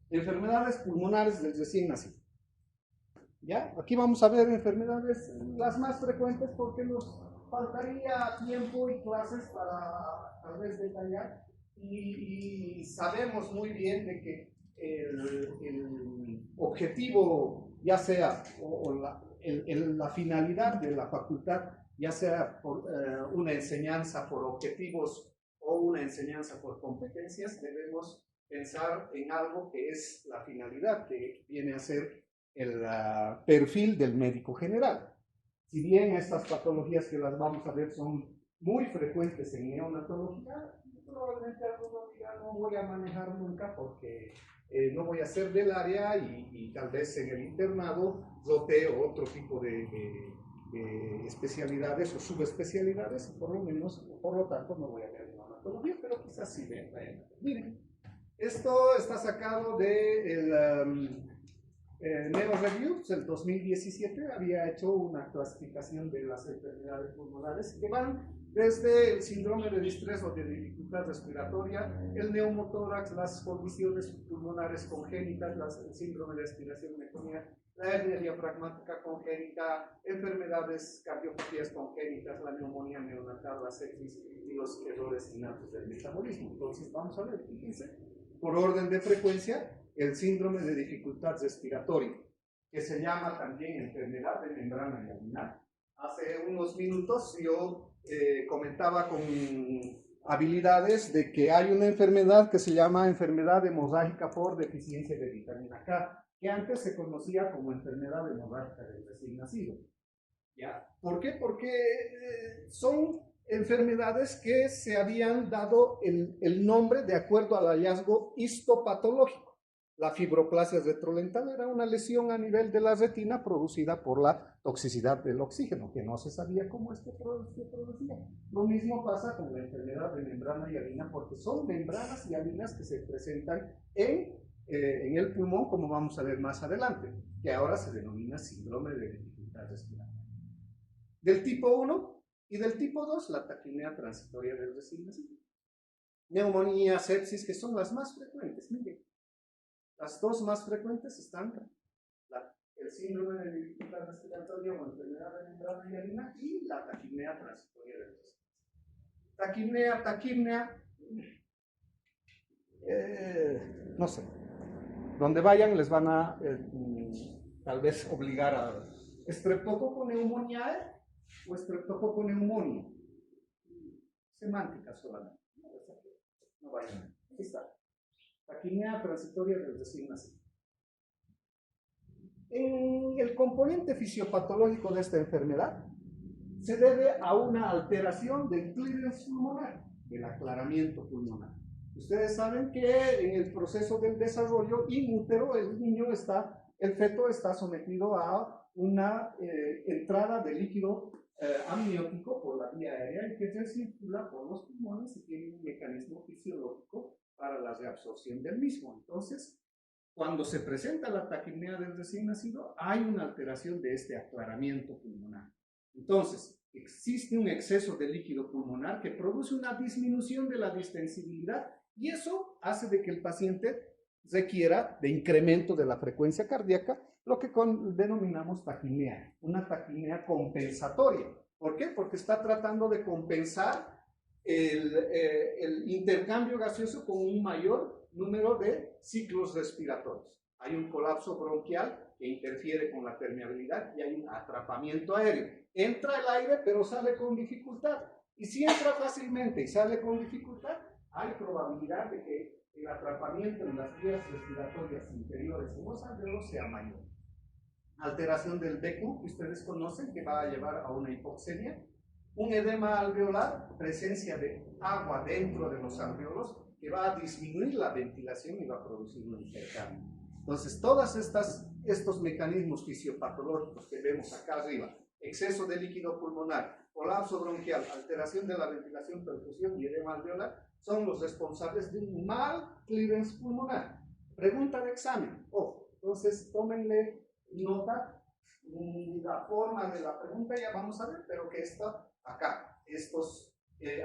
enfermedades pulmonares del recién nacido. ¿Ya? Aquí vamos a ver enfermedades las más frecuentes porque nos faltaría tiempo y clases para tal vez detallar y sabemos muy bien de que el objetivo, ya sea o la finalidad de la facultad, ya sea por una enseñanza por objetivos o una enseñanza por competencias, debemos pensar en algo que es la finalidad, que viene a ser el perfil del médico general. Si bien estas patologías que las vamos a ver son muy frecuentes en neonatología, probablemente algunos digan no voy a manejar nunca porque no voy a ser del área y tal vez en el internado roteo otro tipo de especialidades o subespecialidades, por lo menos, por lo tanto no voy a ver neonatología, pero quizás sí ven. Miren, esto está sacado del Neo Reviews, el 2017, había hecho una clasificación de las enfermedades pulmonares que van desde el síndrome de distrés o de dificultad respiratoria, el neumotórax, las condiciones pulmonares congénitas, el síndrome de aspiración mecónica, la hernia diafragmática congénita, enfermedades cardiopatías congénitas, la neumonía neonatal, la sepsis y los errores innatos del metabolismo. Entonces vamos a ver, fíjense, por orden de frecuencia, el síndrome de dificultad respiratoria, que se llama también enfermedad de membrana laminar. Hace unos minutos yo comentaba con habilidades de que hay una enfermedad que se llama enfermedad hemorrágica por deficiencia de vitamina K, que antes se conocía como enfermedad hemorrágica del recién nacido. ¿Ya? ¿Por qué? Porque son enfermedades que se habían dado el nombre de acuerdo al hallazgo histopatológico. La fibroplasia retrolental era una lesión a nivel de la retina producida por la toxicidad del oxígeno, que no se sabía cómo se producía. Lo mismo pasa con la enfermedad de membrana hialina, porque son membranas hialinas que se presentan en el pulmón, como vamos a ver más adelante, que ahora se denomina síndrome de dificultad respiratoria. Del tipo 1 y del tipo 2, la taquipnea transitoria del recién nacido. Neumonía, sepsis, que son las más frecuentes. Miren, las dos más frecuentes están el síndrome de dificultad respiratoria o enfermedad de membrana hialina y la taquipnea transitoria del recién nacido. Taquipnea, no sé. Donde vayan les van a tal vez obligar a estreptococo neumoniae o estreptococo neumonía. Semántica solamente. No vayan. Aquí está. Taquipnea transitoria del recién nacido. En el componente fisiopatológico de esta enfermedad se debe a una alteración del clearance pulmonar, del aclaramiento pulmonar. Ustedes saben que en el proceso del desarrollo in útero el feto está sometido a una entrada de líquido amniótico por la vía aérea y que se circula por los pulmones y tiene un mecanismo fisiológico para la reabsorción del mismo. Entonces, cuando se presenta la taquipnea del recién nacido, hay una alteración de este aclaramiento pulmonar. Entonces, existe un exceso de líquido pulmonar que produce una disminución de la distensibilidad y eso hace de que el paciente requiera de incremento de la frecuencia cardíaca, lo que denominamos taquipnea, una taquipnea compensatoria. ¿Por qué? Porque está tratando de compensar el intercambio gaseoso con un mayor número de ciclos respiratorios. Hay un colapso bronquial que interfiere con la permeabilidad y hay un atrapamiento aéreo. Entra el aire pero sale con dificultad. Y si entra fácilmente y sale con dificultad, hay probabilidad de que el atrapamiento en las vías respiratorias inferiores en los alveolos sea mayor. Alteración del BQ que ustedes conocen que va a llevar a una hipoxemia. Un edema alveolar, presencia de agua dentro de los alveolos que va a disminuir la ventilación y va a producir un intercambio. Entonces, todos estos mecanismos fisiopatológicos que vemos acá arriba, exceso de líquido pulmonar, colapso bronquial, alteración de la ventilación, perfusión y edema alveolar, son los responsables de un mal clearance pulmonar. Pregunta de examen. Entonces, tómenle nota. La forma de la pregunta ya vamos a ver, pero que está acá. Estos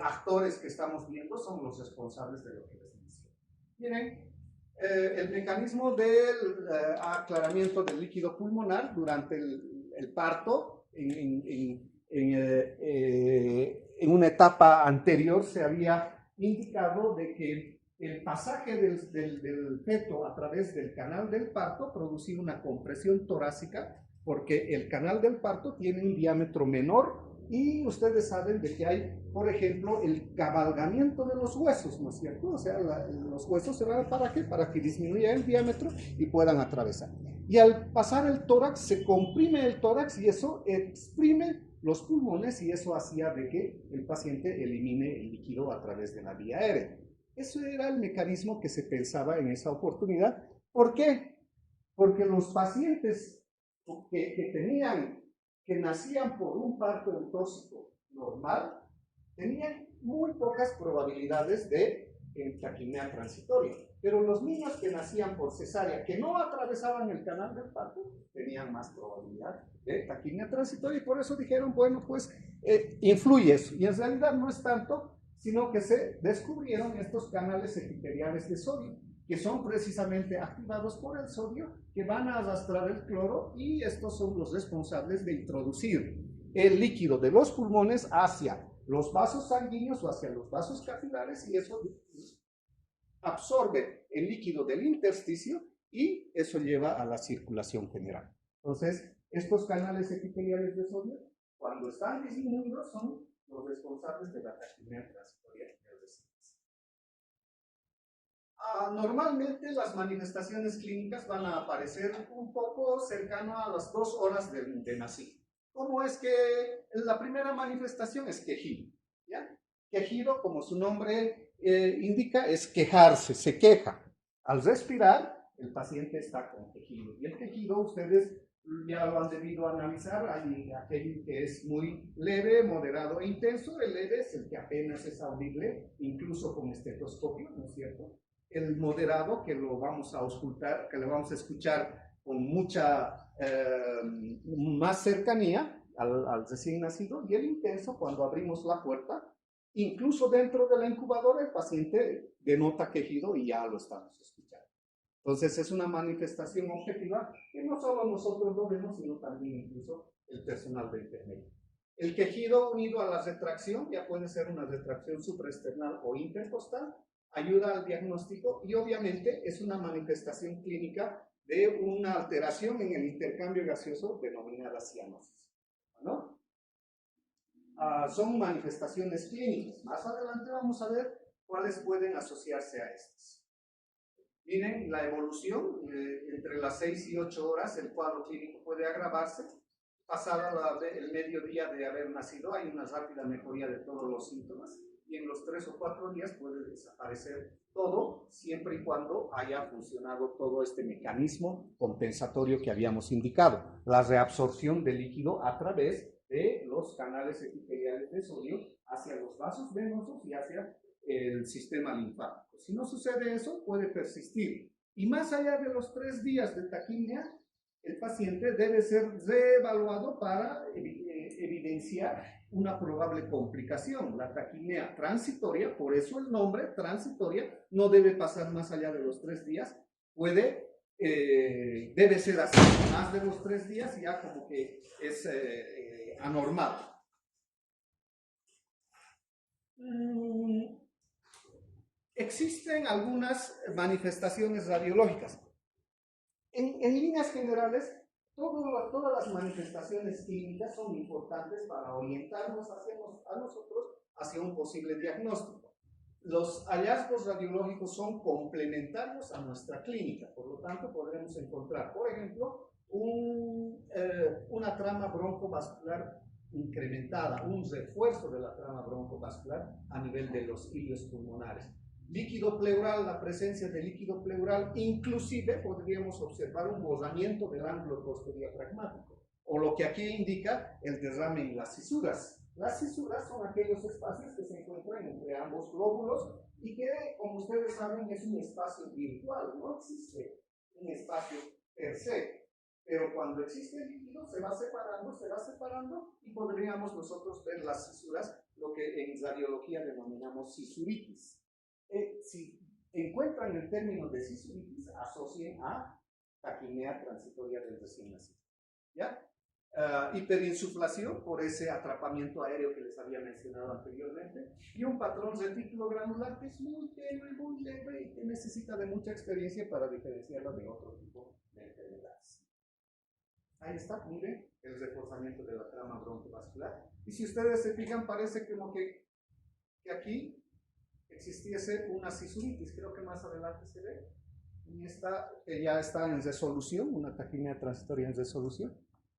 actores que estamos viendo son los responsables de lo que les menciono. Miren, el mecanismo del aclaramiento del líquido pulmonar durante el parto. En una etapa anterior se había indicado de que el pasaje del feto a través del canal del parto producía una compresión torácica, porque el canal del parto tiene un diámetro menor y ustedes saben de que hay, por ejemplo, el cabalgamiento de los huesos, ¿no es cierto? O sea, los huesos se van ¿para qué? Para que disminuya el diámetro y puedan atravesar. Y al pasar el tórax, se comprime el tórax y eso exprime los pulmones, y eso hacía de que el paciente elimine el líquido a través de la vía aérea. Eso era el mecanismo que se pensaba en esa oportunidad. ¿Por qué? Porque los pacientes que nacían por un parto eutóxico normal, tenían muy pocas probabilidades de taquimia transitoria. Pero los niños que nacían por cesárea, que no atravesaban el canal del parto, tenían más probabilidad de taquimia transitoria, y por eso dijeron, bueno, pues influye eso. Y en realidad no es tanto, sino que se descubrieron estos canales epiteliales de sodio, que son precisamente activados por el sodio, que van a arrastrar el cloro, y estos son los responsables de introducir el líquido de los pulmones hacia los vasos sanguíneos o hacia los vasos capilares, y eso absorbe el líquido del intersticio y eso lleva a la circulación general. Entonces, estos canales epiteliales de sodio, cuando están disminuidos, son los responsables de la taquimia transitoria del recipiente. Normalmente las manifestaciones clínicas van a aparecer un poco cercano a las 2 horas de nacido. ¿Cómo es que la primera manifestación es quejido? ¿Ya? Quejido, como su nombre indica, es quejarse, se queja. Al respirar, el paciente está con quejido. Y el quejido, ustedes ya lo han debido analizar. Hay aquel que es muy leve, moderado e intenso. El leve es el que apenas es audible, incluso con estetoscopio, ¿no es cierto? El moderado, que lo vamos a auscultar, que lo vamos a escuchar con mucha más cercanía al recién nacido, y el intenso, cuando abrimos la puerta, incluso dentro de la incubadora, el paciente denota quejido y ya lo estamos escuchando. Entonces es una manifestación objetiva que no solo nosotros lo vemos, sino también incluso el personal de enfermería. El quejido unido a la retracción, ya puede ser una retracción supraesternal o intercostal, ayuda al diagnóstico, y obviamente es una manifestación clínica de una alteración en el intercambio gaseoso denominada cianosis, ¿no? Son manifestaciones clínicas. Más adelante vamos a ver cuáles pueden asociarse a estas. Miren la evolución, entre las 6 y 8 horas el cuadro clínico puede agravarse. Pasada el mediodía de haber nacido, hay una rápida mejoría de todos los síntomas, y en los 3 o 4 días puede desaparecer todo, siempre y cuando haya funcionado todo este mecanismo compensatorio que habíamos indicado, la reabsorción de líquido a través de los canales epiteliales de sodio hacia los vasos venosos y hacia el sistema linfático. Si no sucede eso, puede persistir. Y más allá de los 3 días de taquimia, el paciente debe ser reevaluado para evidenciar una probable complicación, la taquimia transitoria. Por eso el nombre, transitoria, no debe pasar más allá de los 3 días, debe ser así, más de los 3 días ya como que es anormal. Existen algunas manifestaciones radiológicas. En líneas generales, todas las manifestaciones clínicas son importantes para orientarnos a nosotros hacia un posible diagnóstico. Los hallazgos radiológicos son complementarios a nuestra clínica, por lo tanto podremos encontrar, por ejemplo, una trama broncovascular incrementada, un refuerzo de la trama broncovascular a nivel de los ilios pulmonares. Líquido pleural, la presencia de líquido pleural, inclusive podríamos observar un borramiento del ángulo costodiafragmático, o lo que aquí indica el derrame en las cisuras. Las cisuras son aquellos espacios que se encuentran entre ambos glóbulos y que, como ustedes saben, es un espacio virtual, no existe un espacio per se. Pero cuando existe el líquido se va separando, y podríamos nosotros ver las cisuras, lo que en radiología denominamos cisuritis. encuentran el término de sisuritis, asocien a taquimea transitoria del recién nacido. ¿Ya? Hiperinsuflación por ese atrapamiento aéreo que les había mencionado anteriormente, y un patrón retículo granular que es muy tenue, muy leve y que necesita de mucha experiencia para diferenciarlo de otro tipo de enfermedades. Ahí está, miren, el reforzamiento de la trama broncovascular. Y si ustedes se fijan, parece como que aquí existiese una sisuritis, creo que más adelante se ve. Y esta ya está en resolución, una taquimea transitoria en resolución.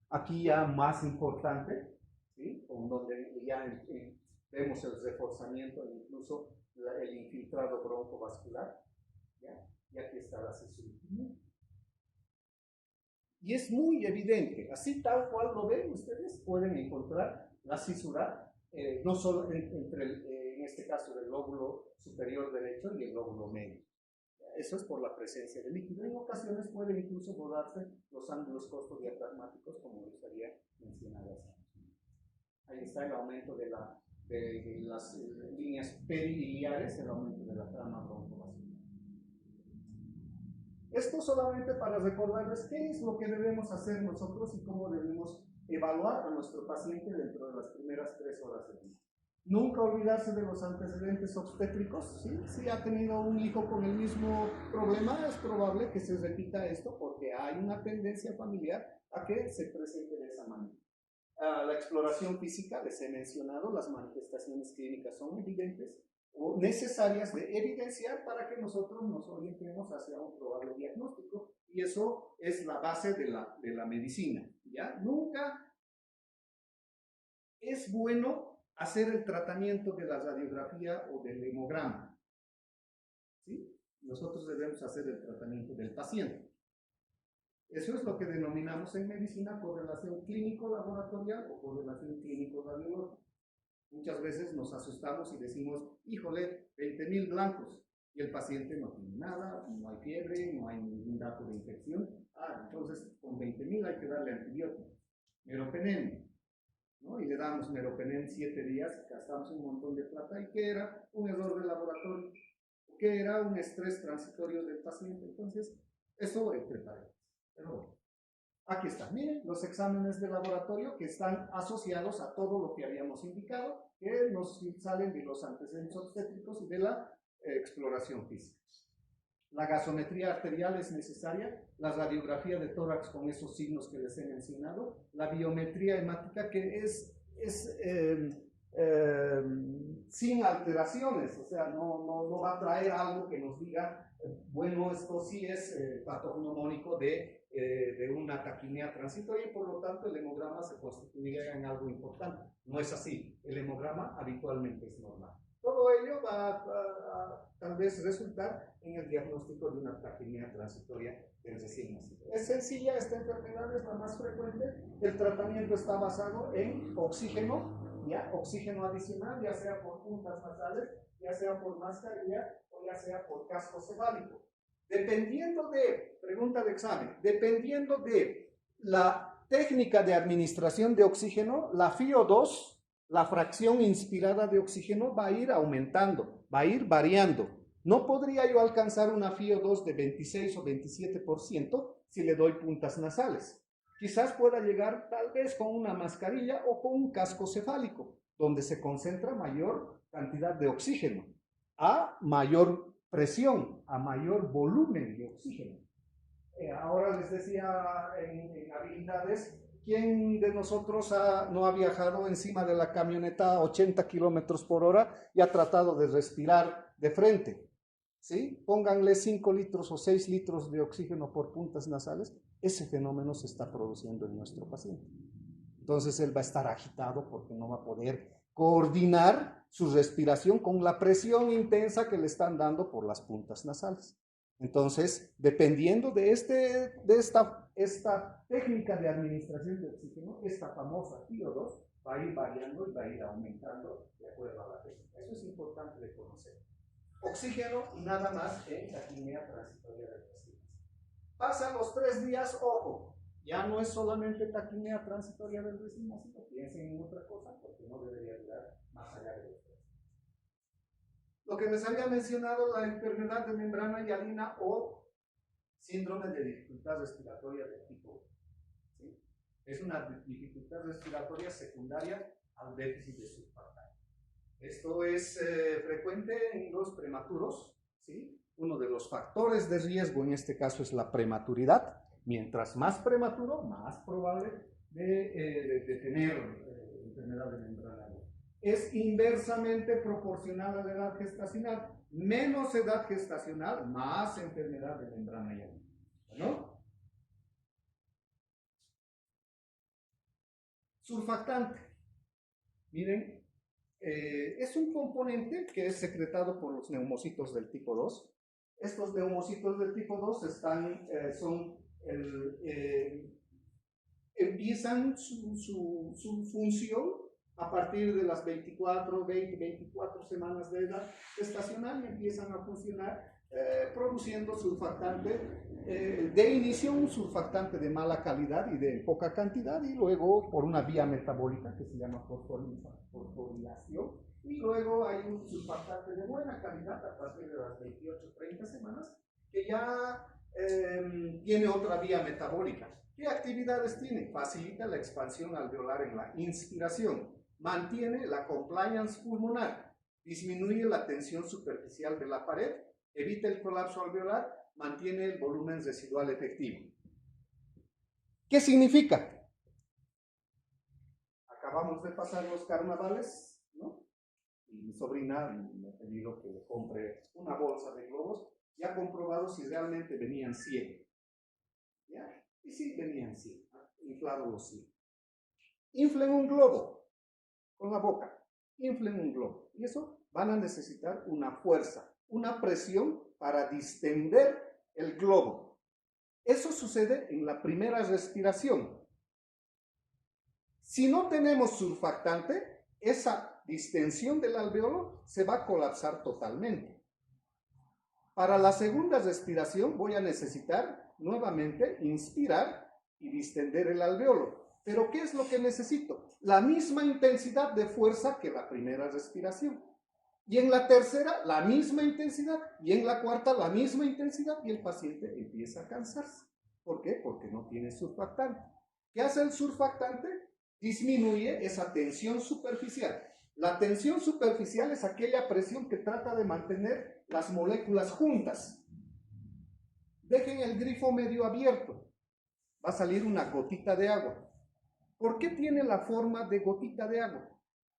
Aquí ya más importante, ¿sí? Con donde ya vemos el reforzamiento e incluso el infiltrado broncovascular. ¿Ya? Y aquí está la sisuritis. Y es muy evidente, así tal cual lo ven ustedes, pueden encontrar la cisura, no solo entre en este caso, el lóbulo superior derecho y el lóbulo medio. Eso es por la presencia de líquido. En ocasiones pueden incluso rodarse los ángulos costodiafragmáticos, como les había mencionado. Ahí está el aumento de las líneas periliares, el aumento de la trama broncovascular. Esto solamente para recordarles qué es lo que debemos hacer nosotros y cómo debemos evaluar a nuestro paciente dentro de las primeras 3 horas de vida. Nunca olvidarse de los antecedentes obstétricos. ¿Sí? Si ha tenido un hijo con el mismo problema, es probable que se repita esto porque hay una tendencia familiar a que se presente de esa manera. La exploración física, les he mencionado, las manifestaciones clínicas son evidentes o necesarias de evidenciar para que nosotros nos orientemos hacia un probable diagnóstico, y eso es la base de la medicina. ¿Ya? Nunca es bueno hacer el tratamiento de la radiografía o del hemograma. ¿Sí? Nosotros debemos hacer el tratamiento del paciente. Eso es lo que denominamos en medicina correlación clínico-laboratorial o correlación clínico-radiológica. Muchas veces nos asustamos y decimos, híjole, 20,000 blancos, y el paciente no tiene nada, no hay fiebre, no hay ningún dato de infección. Entonces con 20,000 hay que darle antibiótico, meropenem, ¿no? Y le damos meropenem 7 días, gastamos un montón de plata. ¿Y qué era? Un error de laboratorio, que era un estrés transitorio del paciente. Entonces, eso entre paréntesis. Pero bueno, aquí están, miren, los exámenes de laboratorio que están asociados a todo lo que habíamos indicado, que nos salen de los antecedentes obstétricos y de la exploración física. La gasometría arterial es necesaria, la radiografía de tórax con esos signos que les he mencionado, la biometría hemática que es sin alteraciones, o sea, no va a traer algo que nos diga, bueno, esto sí es patognomónico de una taquimea transitoria y por lo tanto el hemograma se constituiría en algo importante. No es así, el hemograma habitualmente es normal. Todo ello va a tal vez resultar en el diagnóstico de una taquimea transitoria del recién nacido. Es sencilla, esta enfermedad es la más frecuente. El tratamiento está basado en oxígeno, ¿ya? Oxígeno adicional, ya sea por puntas nasales, ya sea por mascarilla o ya sea por casco cefálico. Dependiendo de, pregunta de examen, dependiendo de la técnica de administración de oxígeno, la FiO2, la fracción inspirada de oxígeno, va a ir aumentando, va a ir variando. No podría yo alcanzar una FiO2 de 26 o 27% si le doy puntas nasales. Quizás pueda llegar tal vez con una mascarilla o con un casco cefálico, donde se concentra mayor cantidad de oxígeno, a mayor presión, a mayor volumen de oxígeno. Ahora les decía en habilidades, ¿quién de nosotros no ha viajado encima de la camioneta a 80 kilómetros por hora y ha tratado de respirar de frente? ¿Sí? Pónganle 5 litros o 6 litros de oxígeno por puntas nasales. Ese fenómeno se está produciendo en nuestro paciente. Entonces él va a estar agitado porque no va a poder coordinar su respiración con la presión intensa que le están dando por las puntas nasales. Entonces, dependiendo de esta técnica de administración de oxígeno, esta famosa FiO2 va a ir variando y va a ir aumentando de acuerdo a la técnica. Eso es importante de conocer. Oxígeno y nada más en taquimea transitoria del paciente. Pasan los 3 días, ojo, ya no es solamente taquimea transitoria del recién nacido, piensen en otra cosa porque no debería durar más allá de los 3. Lo que les había mencionado, la enfermedad de membrana hialina o síndrome de dificultad respiratoria de tipo 1. ¿Sí? Es una dificultad respiratoria secundaria al déficit de surfactante. Esto es frecuente en los prematuros, ¿sí? Uno de los factores de riesgo en este caso es la prematuridad. Mientras más prematuro, más probable de tener enfermedad de membrana. Es inversamente proporcional a la edad gestacional. Menos edad gestacional, más enfermedad de membrana hialina. ¿No? Surfactante. Miren, es un componente que es secretado por los neumocitos del tipo 2. Estos neumocitos del tipo 2 empiezan su función a partir de las 24 semanas de edad gestacional y empiezan a funcionar produciendo surfactante, de inicio un surfactante de mala calidad y de poca cantidad, y luego por una vía metabólica que se llama fosforilación, y luego hay un surfactante de buena calidad a partir de las 28-30 semanas que ya tiene otra vía metabólica. ¿Qué actividades tiene? Facilita la expansión alveolar en la inspiración, mantiene la compliance pulmonar, disminuye la tensión superficial de la pared, evita el colapso alveolar, mantiene el volumen residual efectivo. ¿Qué significa? Acabamos de pasar los carnavales, ¿no? Y mi sobrina me ha pedido que le compre una bolsa de globos y ha comprobado si realmente venían 100. ¿Ya? Y sí, venían 100, inflados los 100. Inflen un globo con la boca, inflen un globo. Y eso van a necesitar una fuerza, una presión para distender el globo. Eso sucede en la primera respiración. Si no tenemos surfactante, esa distensión del alveolo se va a colapsar totalmente. Para la segunda respiración voy a necesitar nuevamente inspirar y distender el alveolo. Pero ¿qué es lo que necesito? La misma intensidad de fuerza que la primera respiración. Y en la tercera, la misma intensidad. Y en la cuarta, la misma intensidad. Y el paciente empieza a cansarse. ¿Por qué? Porque no tiene surfactante. ¿Qué hace el surfactante? Disminuye esa tensión superficial. La tensión superficial es aquella presión que trata de mantener las moléculas juntas. Dejen el grifo medio abierto. Va a salir una gotita de agua. ¿Por qué tiene la forma de gotita de agua?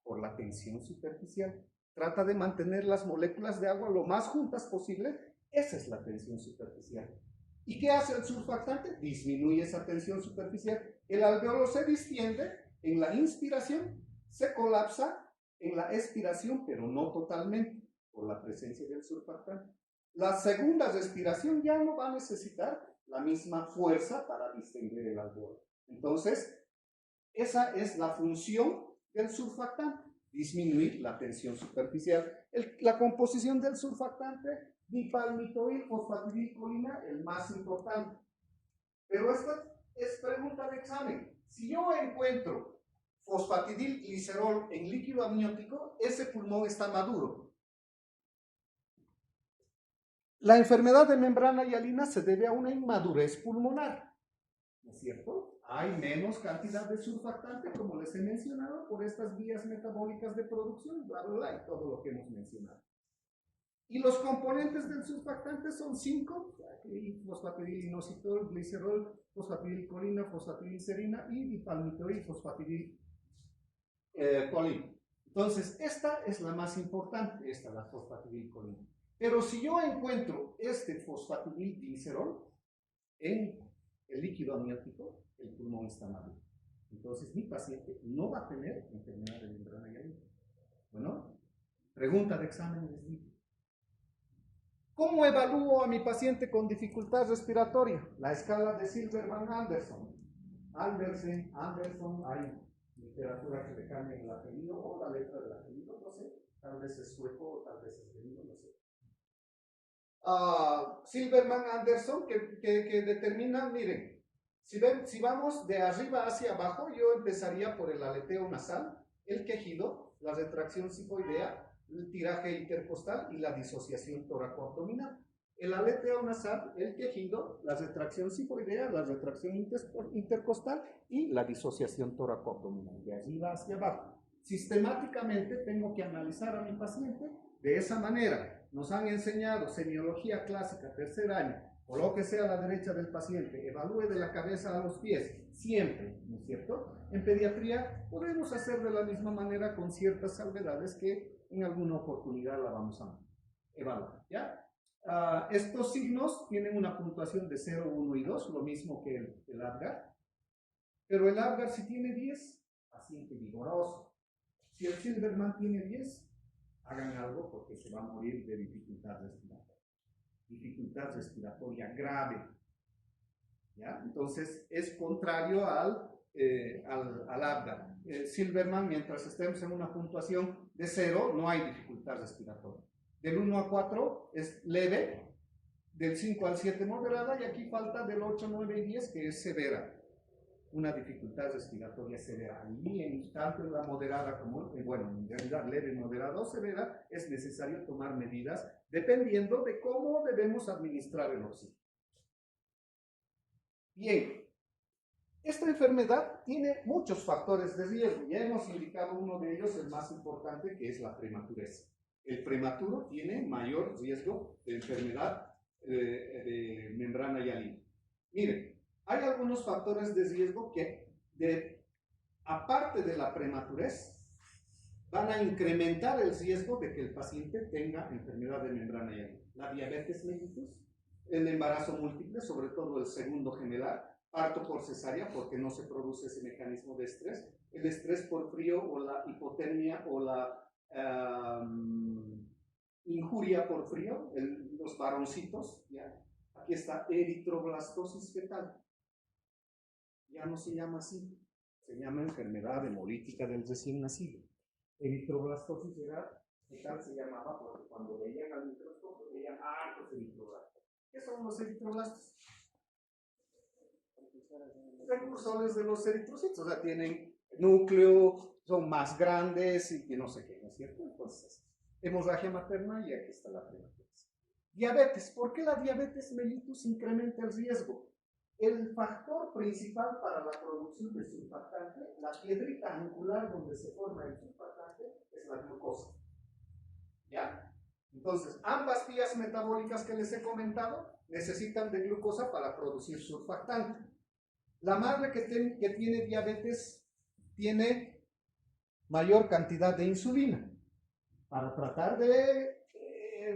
Por la tensión superficial. Trata de mantener las moléculas de agua lo más juntas posible. Esa es la tensión superficial. ¿Y qué hace el surfactante? Disminuye esa tensión superficial. El alveolo se distiende en la inspiración, se colapsa en la expiración, pero no totalmente, por la presencia del surfactante. La segunda respiración ya no va a necesitar la misma fuerza para distender el alveolo. Entonces, esa es la función del surfactante, disminuir la tensión superficial. La composición del surfactante, dipalmitoil, fosfatidilcolina, el más importante. Pero esta es pregunta de examen. Si yo encuentro fosfatidilglicerol en líquido amniótico, ese pulmón está maduro. La enfermedad de membrana hialina se debe a una inmadurez pulmonar, ¿no es cierto? Hay menos cantidad de surfactante, como les he mencionado, por estas vías metabólicas de producción, bla, bla, bla, y todo lo que hemos mencionado. Y los componentes del surfactante son 5, fosfatidilinositol, glicerol, fosfatidilcolina, fosfatidilcerina y dipalmitoil, fosfatidilcolina. Entonces, esta es la más importante, la fosfatidilcolina. Pero si yo encuentro este fosfatidilglicerol en el líquido amniótico, el pulmón está maduro. Entonces, mi paciente no va a tener enfermedad de membrana hialina. Bueno, pregunta de examen les digo. ¿Cómo evalúo a mi paciente con dificultad respiratoria? La escala de Silverman-Anderson. Anderson, hay literatura que le cambia el apellido o la letra del apellido, no sé. Tal vez es sueco o tal vez es gringo, no sé. Silverman-Anderson que determina, miren, si vamos de arriba hacia abajo, yo empezaría por el aleteo nasal, el quejido, la retracción sifoidea, el tiraje intercostal y la disociación tóraco-abdominal. El aleteo nasal, el quejido, la retracción cifoidea, la retracción intercostal y la disociación tóraco-abdominal, de arriba hacia abajo. Sistemáticamente tengo que analizar a mi paciente de esa manera. Nos han enseñado semiología clásica, tercer año, colóquese a la derecha del paciente, evalúe de la cabeza a los pies, siempre, ¿no es cierto? En pediatría podemos hacer de la misma manera con ciertas salvedades que en alguna oportunidad la vamos a evaluar, ¿ya? Estos signos tienen una puntuación de 0, 1 y 2, lo mismo que el Apgar, pero el Apgar si tiene 10, paciente vigoroso. Si el Silverman tiene 10, hagan algo porque se va a morir de dificultad respiratoria grave, ¿ya? Entonces es contrario al Apgar. Silverman, mientras estemos en una puntuación de 0, no hay dificultad respiratoria. Del 1 a 4 es leve, del 5 al 7 moderada, y aquí falta del 8, 9 y 10, que es severa, una dificultad respiratoria severa. Y tanto en la moderada como, bueno, en realidad leve, moderada o severa, es necesario tomar medidas dependiendo de cómo debemos administrar el oxígeno. Bien, esta enfermedad tiene muchos factores de riesgo. Ya hemos indicado uno de ellos, el más importante, que es la prematurez. El prematuro tiene mayor riesgo de enfermedad de membrana hialina. Miren, hay algunos factores de riesgo que, aparte de la prematurez, van a incrementar el riesgo de que el paciente tenga enfermedad de membrana hialina. La diabetes mellitus, el embarazo múltiple, sobre todo el segundo gemelar, parto por cesárea porque no se produce ese mecanismo de estrés, el estrés por frío o la hipotermia o la injuria por frío, los varoncitos, ¿ya? Aquí está eritroblastosis fetal. Ya no se llama así, se llama enfermedad hemolítica del recién nacido. Eritroblastosis fetal se llamaba porque cuando veían al microscopio veían hartos eritroblastos. ¿Qué son los eritroblastos? Precursores de los eritrocitos, o sea, tienen núcleo, son más grandes y que no sé qué, ¿no es cierto? Entonces, hemorragia materna y aquí está la prematurez. Diabetes, ¿por qué la diabetes mellitus incrementa el riesgo? El factor principal para la producción de surfactante, la piedrita angular donde se forma el surfactante, es la glucosa. ¿Ya? Entonces, ambas vías metabólicas que les he comentado necesitan de glucosa para producir surfactante. La madre que tiene diabetes tiene mayor cantidad de insulina para tratar de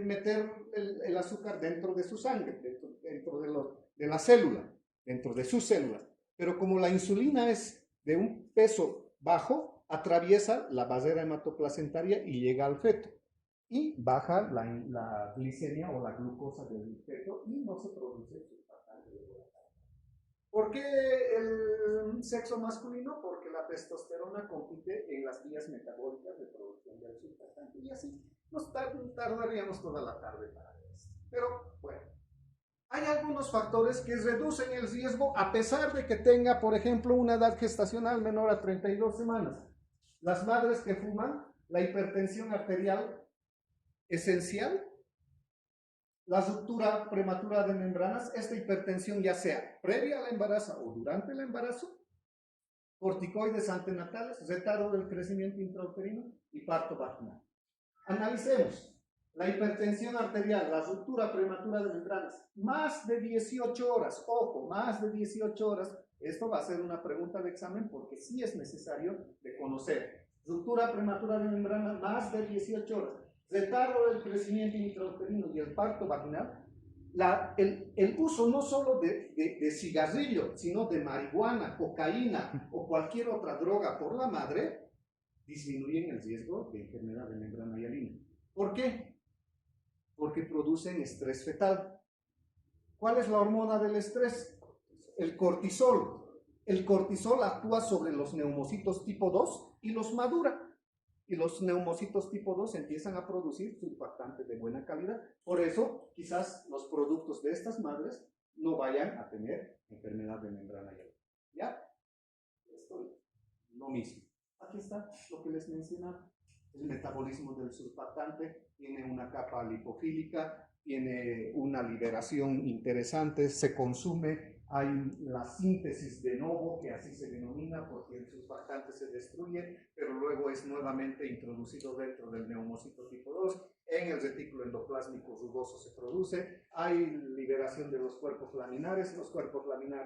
meter el azúcar dentro de su sangre, dentro de la célula, dentro de sus células. Pero como la insulina es de un peso bajo, atraviesa la barrera hematoplacentaria y llega al feto. Y baja la glicemia o la glucosa del feto y no se produce surfactante. ¿Por qué el sexo masculino? Porque la testosterona compite en las vías metabólicas de producción del surfactante. Y así nos tardaríamos toda la tarde para esto. Pero bueno, hay algunos factores que reducen el riesgo a pesar de que tenga, por ejemplo, una edad gestacional menor a 32 semanas. Las madres que fuman, la hipertensión arterial esencial, la ruptura prematura de membranas, esta hipertensión ya sea previa al embarazo o durante el embarazo, corticoides antenatales, retardo del crecimiento intrauterino y parto vaginal. Analicemos la hipertensión arterial, la ruptura prematura de membranas, más de 18 horas, ojo, más de 18 horas, esto va a ser una pregunta de examen porque sí es necesario de conocer. Ruptura prematura de membranas, más de 18 horas. Retardo del crecimiento intrauterino y el parto vaginal, el uso no solo de cigarrillo, sino de marihuana, cocaína o cualquier otra droga por la madre, disminuyen el riesgo de enfermedad de membrana hialina. ¿Por qué? Porque producen estrés fetal. ¿Cuál es la hormona del estrés? El cortisol. El cortisol actúa sobre los neumocitos tipo 2 y los madura. Y los neumocitos tipo 2 empiezan a producir surfactante de buena calidad. Por eso, quizás los productos de estas madres no vayan a tener enfermedad de membrana hialina. ¿Ya? Esto es lo mismo. Aquí está lo que les mencionaba. el metabolismo del surfactante, tiene una capa lipofílica, tiene una liberación interesante, se consume, hay la síntesis de novo, que así se denomina porque el surfactante se destruye, pero luego es nuevamente introducido dentro del neumocito tipo 2, en el retículo endoplásmico rugoso se produce, hay liberación de los cuerpos laminares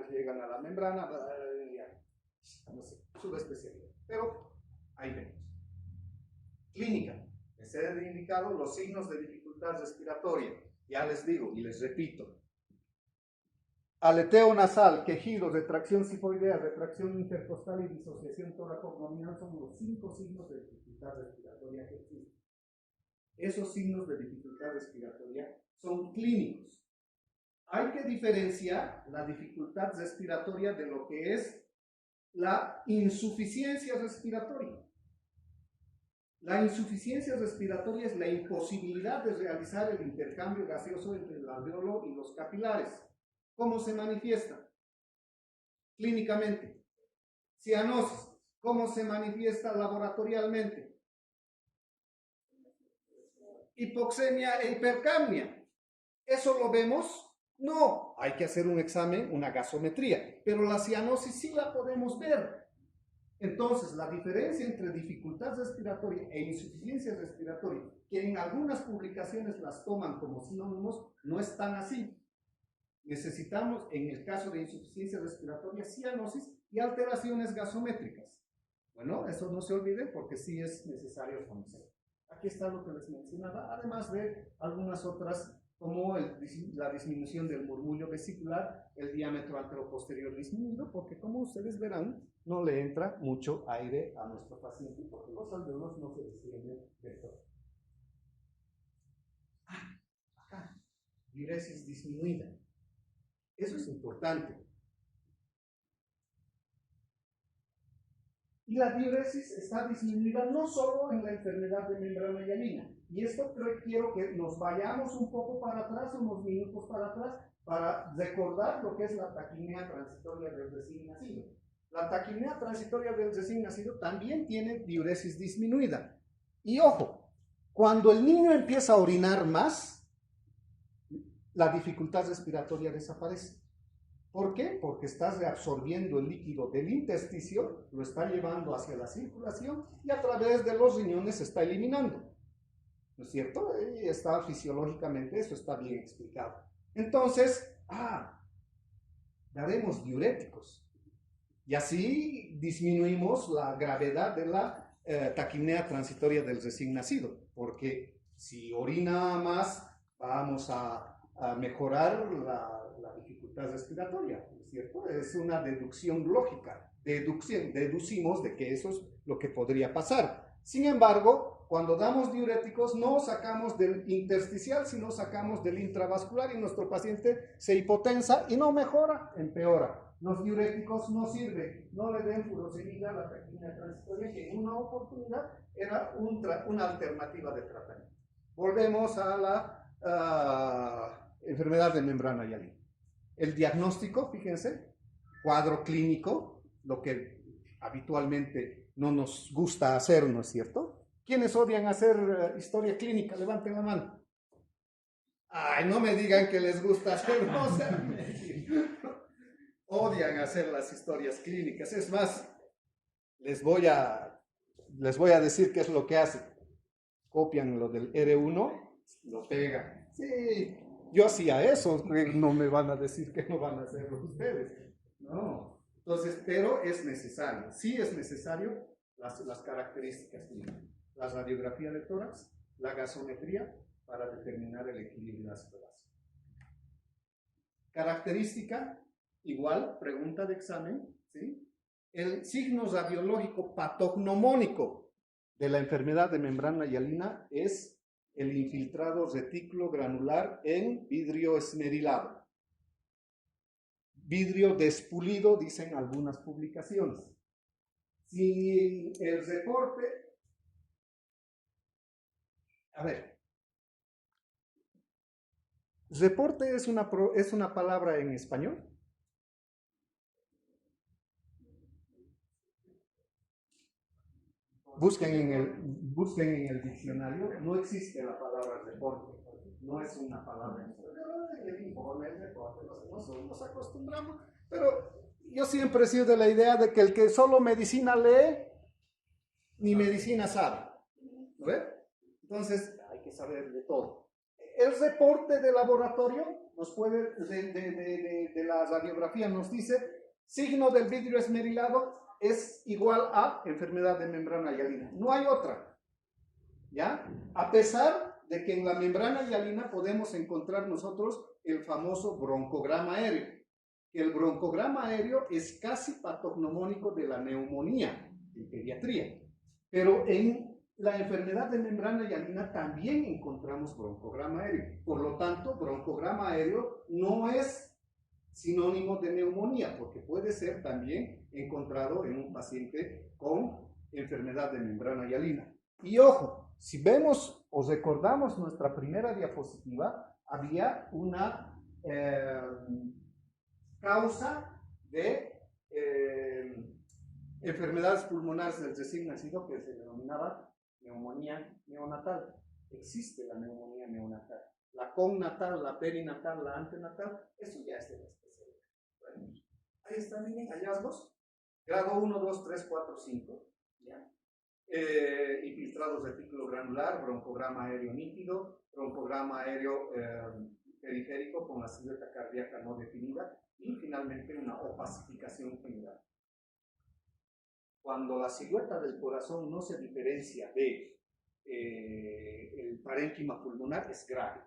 llegan a la membrana, no sé, subespecialidad, pero ahí vemos. Clínica, de ser indicado los signos de dificultad respiratoria, ya les digo y les repito, aleteo nasal, quejidos, retracción sifoidea, retracción intercostal y disociación tóraco-abdominal son los 5 signos de dificultad respiratoria que existen. Esos signos de dificultad respiratoria son clínicos. Hay que diferenciar la dificultad respiratoria de lo que es la insuficiencia respiratoria. La insuficiencia respiratoria es la imposibilidad de realizar el intercambio gaseoso entre el alveolo y los capilares. ¿Cómo se manifiesta? Clínicamente. Cianosis. ¿Cómo se manifiesta laboratorialmente? Hipoxemia e hipercapnia. ¿Eso lo vemos? No. Hay que hacer un examen, una gasometría. Pero la cianosis sí la podemos ver. Entonces, la diferencia entre dificultad respiratoria e insuficiencia respiratoria, que en algunas publicaciones las toman como sinónimos, no es tan así. Necesitamos, en el caso de insuficiencia respiratoria, cianosis y alteraciones gasométricas. Bueno, eso no se olvide porque sí es necesario conocer. Aquí está lo que les mencionaba, además de algunas otras como la disminución del murmullo vesicular, el diámetro anteroposterior disminuido, porque como ustedes verán, no le entra mucho aire a nuestro paciente porque los alveolos no se descienden del todo. Acá, diuresis disminuida. Eso es importante. Y la diuresis está disminuida no solo en la enfermedad de membrana hialina. Y esto quiero que nos vayamos un poco para atrás, unos minutos para atrás, para recordar lo que es la taquipnea transitoria del recién nacido. La taquipnea transitoria del recién nacido también tiene diuresis disminuida. Y ojo, cuando el niño empieza a orinar más, la dificultad respiratoria desaparece. ¿Por qué? Porque está reabsorbiendo el líquido del intersticio, lo está llevando hacia la circulación y a través de los riñones se está eliminando. ¿No es cierto? Y está fisiológicamente, eso está bien explicado. Entonces, daremos diuréticos. Y así disminuimos la gravedad de la taquipnea transitoria del recién nacido. Porque si orina más, vamos a mejorar la dificultad respiratoria, ¿no es cierto? Es una deducción lógica. Deducimos de que eso es lo que podría pasar. Sin embargo, cuando damos diuréticos no sacamos del intersticial, sino sacamos del intravascular y nuestro paciente se hipotensa y no mejora, empeora. Los diuréticos no sirven, no le den furosemida a la taquipnea transitoria, que en una oportunidad era una alternativa de tratamiento. Volvemos a la enfermedad de membrana hialina. El diagnóstico, fíjense, cuadro clínico, lo que habitualmente no nos gusta hacer, ¿no es cierto? ¿Quiénes odian hacer historia clínica? Levanten la mano. Ay, no me digan que les gusta hacerlo. Odian hacer las historias clínicas. Es más, les voy a decir qué es lo que hacen. Copian lo del R1, lo pegan. Sí, yo hacía eso, no me van a decir que no van a hacerlo ustedes. No. Entonces, pero es necesario, sí es necesario las características clínicas. La radiografía de tórax, la gasometría para determinar el equilibrio ácido-básico. Característica, igual, pregunta de examen, ¿sí? El signo radiológico patognomónico de la enfermedad de membrana hialina es el infiltrado retículo granular en vidrio esmerilado. Vidrio despulido, dicen algunas publicaciones. Si el reporte... A ver. ¿Reporte es una palabra en español? busquen en el diccionario, no existe la palabra deporte, no es una palabra. El informe, el deporte, nos acostumbramos, pero yo siempre he sido de la idea de que el que solo medicina lee, ni medicina sabe. ¿No ve? Entonces hay que saber de todo. El reporte de laboratorio nos puede, de la radiografía nos dice, signo del vidrio esmerilado es igual a enfermedad de membrana hialina. No hay otra. ¿Ya? A pesar de que en la membrana hialina podemos encontrar nosotros el famoso broncograma aéreo. El broncograma aéreo es casi patognomónico de la neumonía en pediatría. Pero en la enfermedad de membrana hialina también encontramos broncograma aéreo. Por lo tanto, broncograma aéreo no es sinónimo de neumonía, porque puede ser también encontrado en un paciente con enfermedad de membrana hialina. Y ojo, si vemos o recordamos nuestra primera diapositiva, había una causa de enfermedades pulmonares del recién nacido que se denominaba neumonía neonatal. Existe la neumonía neonatal. La connatal, la perinatal, la antenatal, eso ya es de la especialidad. Bueno, ahí están, miren, hallazgos. Grado 1, 2, 3, 4, 5. ¿Ya? Infiltrados retículo granular, broncograma aéreo nítido, broncograma aéreo periférico con la silueta cardíaca no definida y finalmente una opacificación general. Cuando la silueta del corazón no se diferencia de el parénquima pulmonar, es grave.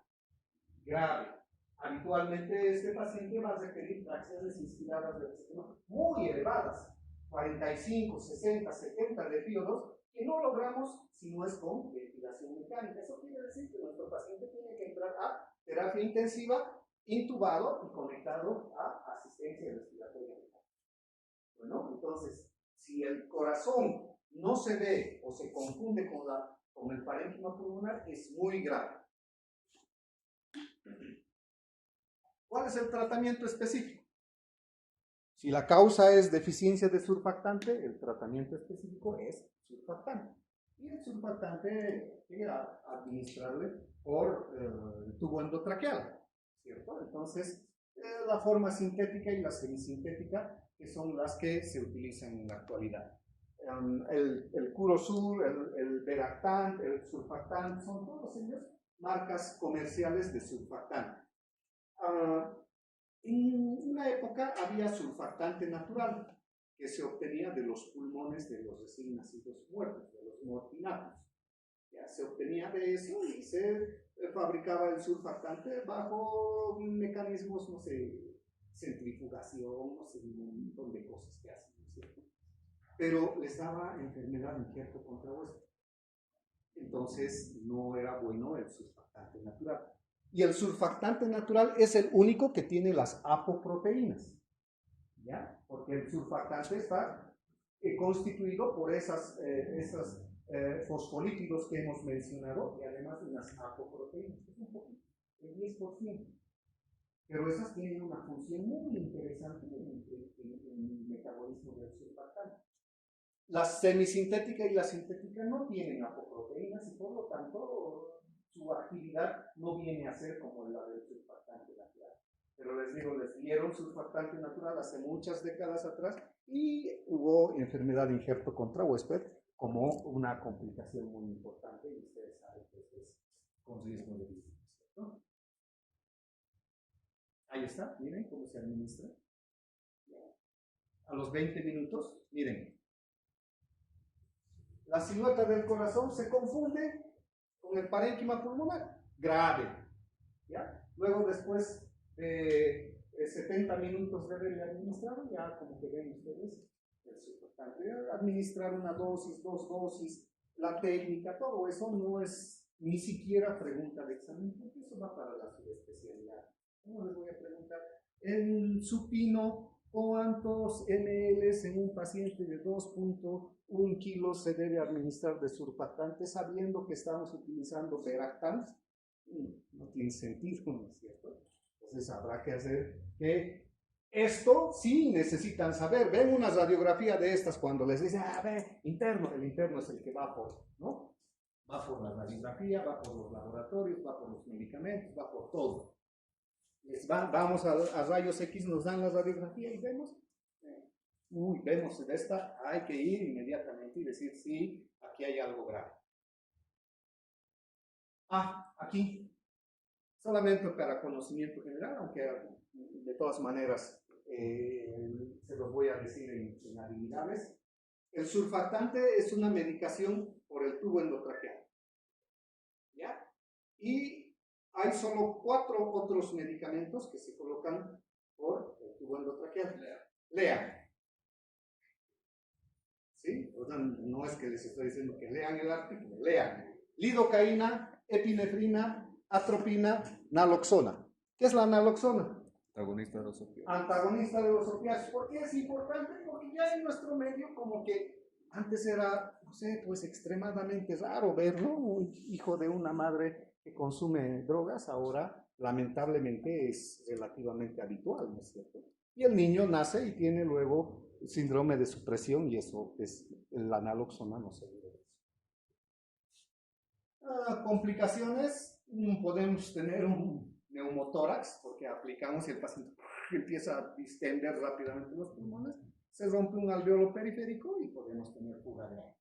Grave. Habitualmente este paciente va a requerir fracciones inspiradas del sistema muy elevadas, 45, 60, 70 de FiO2, que no logramos si no es con ventilación mecánica. Eso quiere decir que nuestro paciente tiene que entrar a terapia intensiva, intubado y conectado a asistencia respiratoria mecánica. Bueno, entonces, si el corazón no se ve o se confunde con el parénquima pulmonar, es muy grave. ¿Cuál es el tratamiento específico? Si la causa es deficiencia de surfactante, el tratamiento específico es surfactante. Y el surfactante hay que administrarle por tubo endotraqueal, ¿cierto? Entonces, la forma sintética y la semisintética, que son las que se utilizan en la actualidad. El Curosur, el Veractant, el Surfactant, son todos ellos marcas comerciales de surfactante. En una época había surfactante natural que se obtenía de los pulmones de los recién nacidos muertos, de los morfinatos. Ya se obtenía de eso y se fabricaba el surfactante bajo mecanismos, no sé, centrifugación, no sé, un montón de cosas que hacen, ¿no es cierto? Pero les daba enfermedad injerto contra huésped. Entonces no era bueno el surfactante natural. Y el surfactante natural es el único que tiene las apoproteínas, ¿ya? Porque el surfactante está constituido por esas fosfolípidos que hemos mencionado y además de las apoproteínas, es un poquito, el 10%. Pero esas tienen una función muy interesante en el metabolismo del surfactante. La semisintética y la sintética no tienen apoproteínas y por lo tanto su actividad no viene a ser como la del surfactante natural. Pero les digo, les dieron surfactante natural hace muchas décadas atrás y hubo enfermedad de injerto contra huésped como una complicación muy importante y ustedes saben que es con riesgo de vida, ¿cierto? Ahí está, miren cómo se administra. A los 20 minutos, miren. La silueta del corazón se confunde con el parénquima pulmonar, grave. ¿Ya? Luego, después de 70 minutos de haberle administrado, ya como que ven ustedes, el surfactante. Administrar una dosis, 2 dosis, la técnica, todo eso no es ni siquiera pregunta de examen, porque eso va para la subespecialidad. ¿Cómo les voy a preguntar? En supino, ¿cuántos ml en un paciente de 2.1 kilos se debe administrar de surfactante sabiendo que estamos utilizando Veractant? No tiene sentido, ¿no es cierto? Entonces habrá que hacer que Esto sí necesitan saber. Ven una radiografía de estas cuando les dicen, a ver, interno, el interno es el que va por, ¿no? Va por la radiografía, va por los laboratorios, va por los medicamentos, va por todo. Vamos a rayos X, nos dan la radiografía y vemos, vemos de esta, hay que ir inmediatamente y decir, sí, aquí hay algo grave. Aquí, solamente para conocimiento general, aunque de todas maneras se los voy a decir en habilidades. El surfactante es una medicación por el tubo endotraqueal, ¿ya? Y hay solo 4 otros medicamentos que se colocan por el tubo endotraqueal. Lean. ¿Sí? O sea, no es que les estoy diciendo que lean el artículo, lean. Lidocaína, epinefrina, atropina, naloxona. ¿Qué es la naloxona? Antagonista de los opiáceos. Antagonista de los opiáceos. ¿Por qué es importante? Porque ya en nuestro medio como que antes era, no sé, pues extremadamente raro ver, ¿no? Un hijo de una madre que consume drogas, ahora lamentablemente es relativamente habitual, ¿no es cierto? Y el niño nace y tiene luego síndrome de supresión y eso es la naloxona, no se olvide de eso. Complicaciones, podemos tener un neumotórax porque aplicamos y el paciente empieza a distender rápidamente los pulmones, se rompe un alveolo periférico y podemos tener fuga de aire.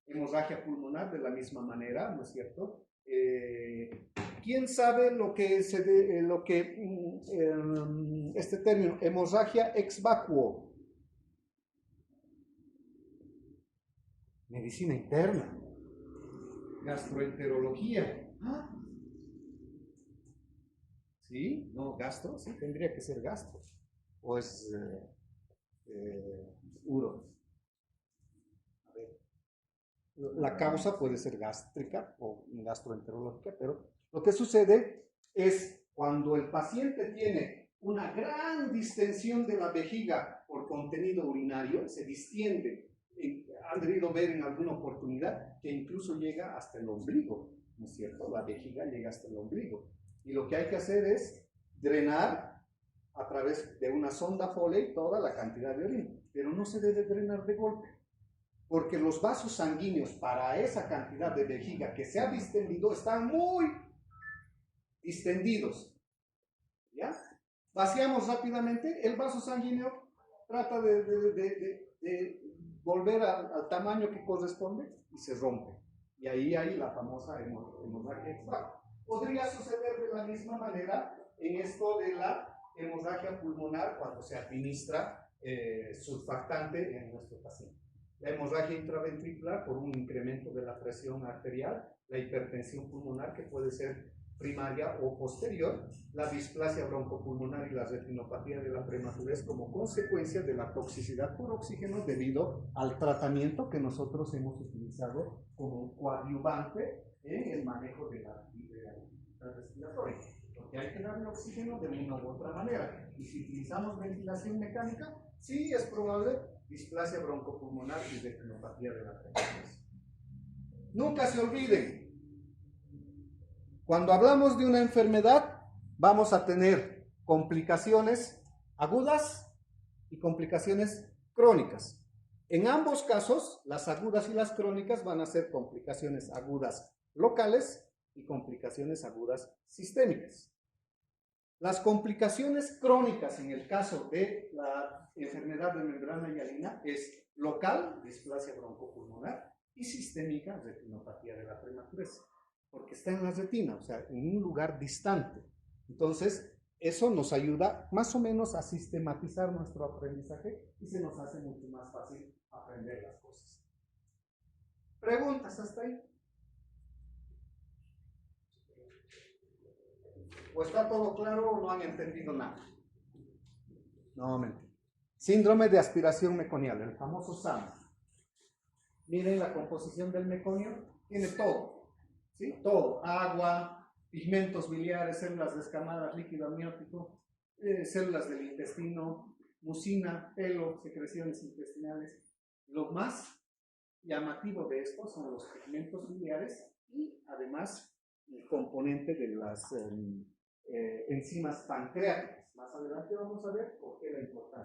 Hemorragia pulmonar de la misma manera, ¿no es cierto? ¿Quién sabe lo que este término, hemorragia ex vacuo? Medicina interna, gastroenterología. ¿Sí? No, gastro, sí, tendría que ser gastro. O es uro. A ver. La causa puede ser gástrica o gastroenterológica, pero lo que sucede es cuando el paciente tiene una gran distensión de la vejiga por contenido urinario, se distiende. Han debido ver en alguna oportunidad que incluso llega hasta el ombligo, ¿no es cierto? La vejiga llega hasta el ombligo. Y lo que hay que hacer es drenar a través de una sonda Foley toda la cantidad de orina, pero no se debe drenar de golpe, porque los vasos sanguíneos para esa cantidad de vejiga que se ha distendido están muy distendidos, ¿ya? Vaciamos rápidamente, el vaso sanguíneo trata de volver al tamaño que corresponde y se rompe, y ahí hay la famosa hemorragia ex vacuo. Podría suceder de la misma manera en esto de la hemorragia pulmonar cuando se administra surfactante en nuestro paciente. La hemorragia intraventricular por un incremento de la presión arterial, la hipertensión pulmonar que puede ser primaria o posterior, la displasia broncopulmonar y la retinopatía de la prematurez como consecuencia de la toxicidad por oxígeno debido al tratamiento que nosotros hemos utilizado como coadyuvante en el manejo de la respiratoria, porque hay que darle oxígeno de una u otra manera. Y si utilizamos ventilación mecánica, sí es probable displasia broncopulmonar y retinopatía de la prematurez. Nunca se olviden, cuando hablamos de una enfermedad, vamos a tener complicaciones agudas y complicaciones crónicas. En ambos casos, las agudas y las crónicas van a ser complicaciones agudas locales y complicaciones agudas sistémicas. Las complicaciones crónicas en el caso de la enfermedad de membrana hialina es local, displasia broncopulmonar, y sistémica, retinopatía de la prematurez, porque está en la retina, o sea, en un lugar distante. Entonces, eso nos ayuda más o menos a sistematizar nuestro aprendizaje y se nos hace mucho más fácil aprender las cosas. ¿Preguntas hasta ahí? ¿O está todo claro o no han entendido nada? Nuevamente. Síndrome de aspiración meconial, el famoso SAM. Miren la composición del meconio, tiene todo, ¿sí? Todo, agua, pigmentos biliares, células descamadas, líquido amniótico, células del intestino, mucina, pelo, secreciones intestinales. Lo más llamativo de esto son los pigmentos biliares y además el componente de las enzimas pancreáticas. Más adelante vamos a ver por qué la importancia.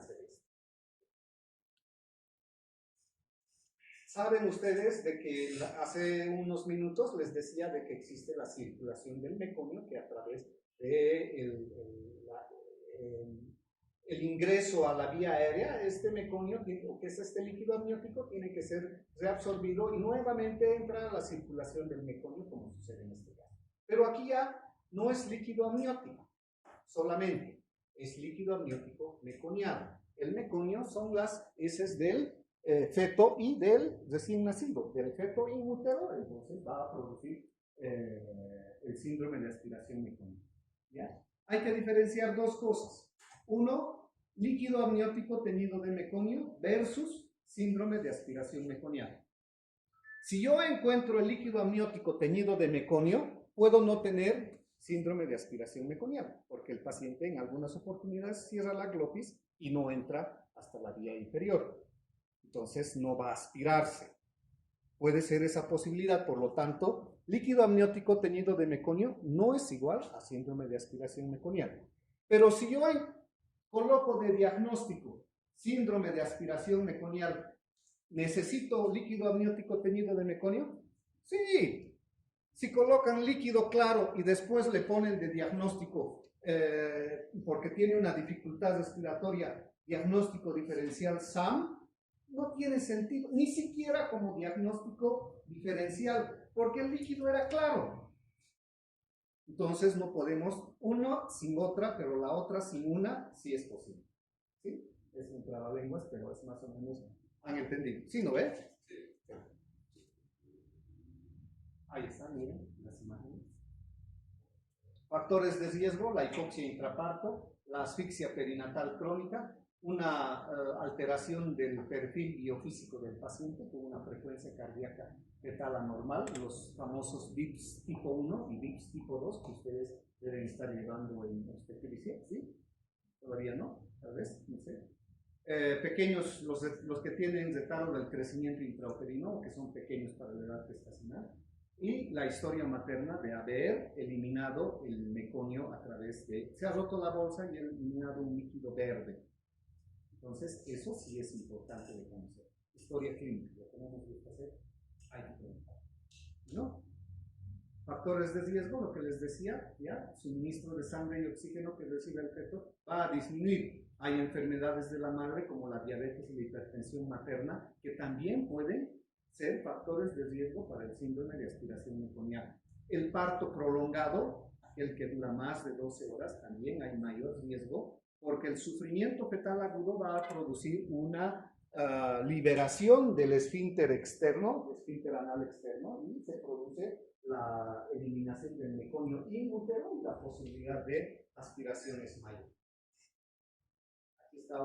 Saben ustedes de que hace unos minutos les decía de que existe la circulación del meconio, que a través de el ingreso a la vía aérea, este meconio, que es este líquido amniótico, tiene que ser reabsorbido y nuevamente entra a la circulación del meconio, como sucede en este caso. Pero aquí ya no es líquido amniótico solamente, es líquido amniótico meconiado. El meconio son las heces del feto y del recién nacido, del feto in útero, entonces va a producir el síndrome de aspiración meconiana. ¿Ya? Hay que diferenciar dos cosas. Uno, líquido amniótico teñido de meconio versus síndrome de aspiración meconiana. Si yo encuentro el líquido amniótico teñido de meconio, puedo no tener síndrome de aspiración meconiana, porque el paciente en algunas oportunidades cierra la glotis y no entra hasta la vía inferior. Entonces no va a aspirarse. Puede ser esa posibilidad, por lo tanto, líquido amniótico teñido de meconio no es igual a síndrome de aspiración meconiana. Pero si yo coloco de diagnóstico síndrome de aspiración meconial, ¿necesito líquido amniótico teñido de meconio? Sí. Si colocan líquido claro y después le ponen de diagnóstico, porque tiene una dificultad respiratoria, diagnóstico diferencial SAM, no tiene sentido, ni siquiera como diagnóstico diferencial, porque el líquido era claro. Entonces no podemos una sin otra, pero la otra sin una sí es posible. ¿Sí? Es un trabalenguas, pero es más o menos, ¿han entendido? ¿Sí, no ves? Sí. Ahí están, miren las imágenes. Factores de riesgo: la hipoxia intraparto, la asfixia perinatal crónica, una alteración del perfil biofísico del paciente con una frecuencia cardíaca fetal anormal, los famosos VIPS tipo 1 y VIPS tipo 2 que ustedes deben estar llevando en obstetricia, ¿sí? Todavía no, tal vez, no sé. Pequeños, los que tienen retardo del crecimiento intrauterino, que son pequeños para la edad gestacional, y la historia materna de haber eliminado el meconio a través de, se ha roto la bolsa y ha eliminado un líquido verde. Entonces, eso sí es importante de conocer. Historia clínica, lo tenemos que hacer, hay que preguntar. ¿No? Factores de riesgo, lo que les decía, ya, suministro de sangre y oxígeno que recibe el feto va a disminuir. Hay enfermedades de la madre como la diabetes y la hipertensión materna que también pueden ser factores de riesgo para el síndrome de aspiración meconiana. El parto prolongado, el que dura más de 12 horas, también hay mayor riesgo porque el sufrimiento fetal agudo va a producir una liberación del esfínter externo, esfínter anal externo, y se produce la eliminación del meconio in útero y la posibilidad de aspiraciones mayores. Aquí está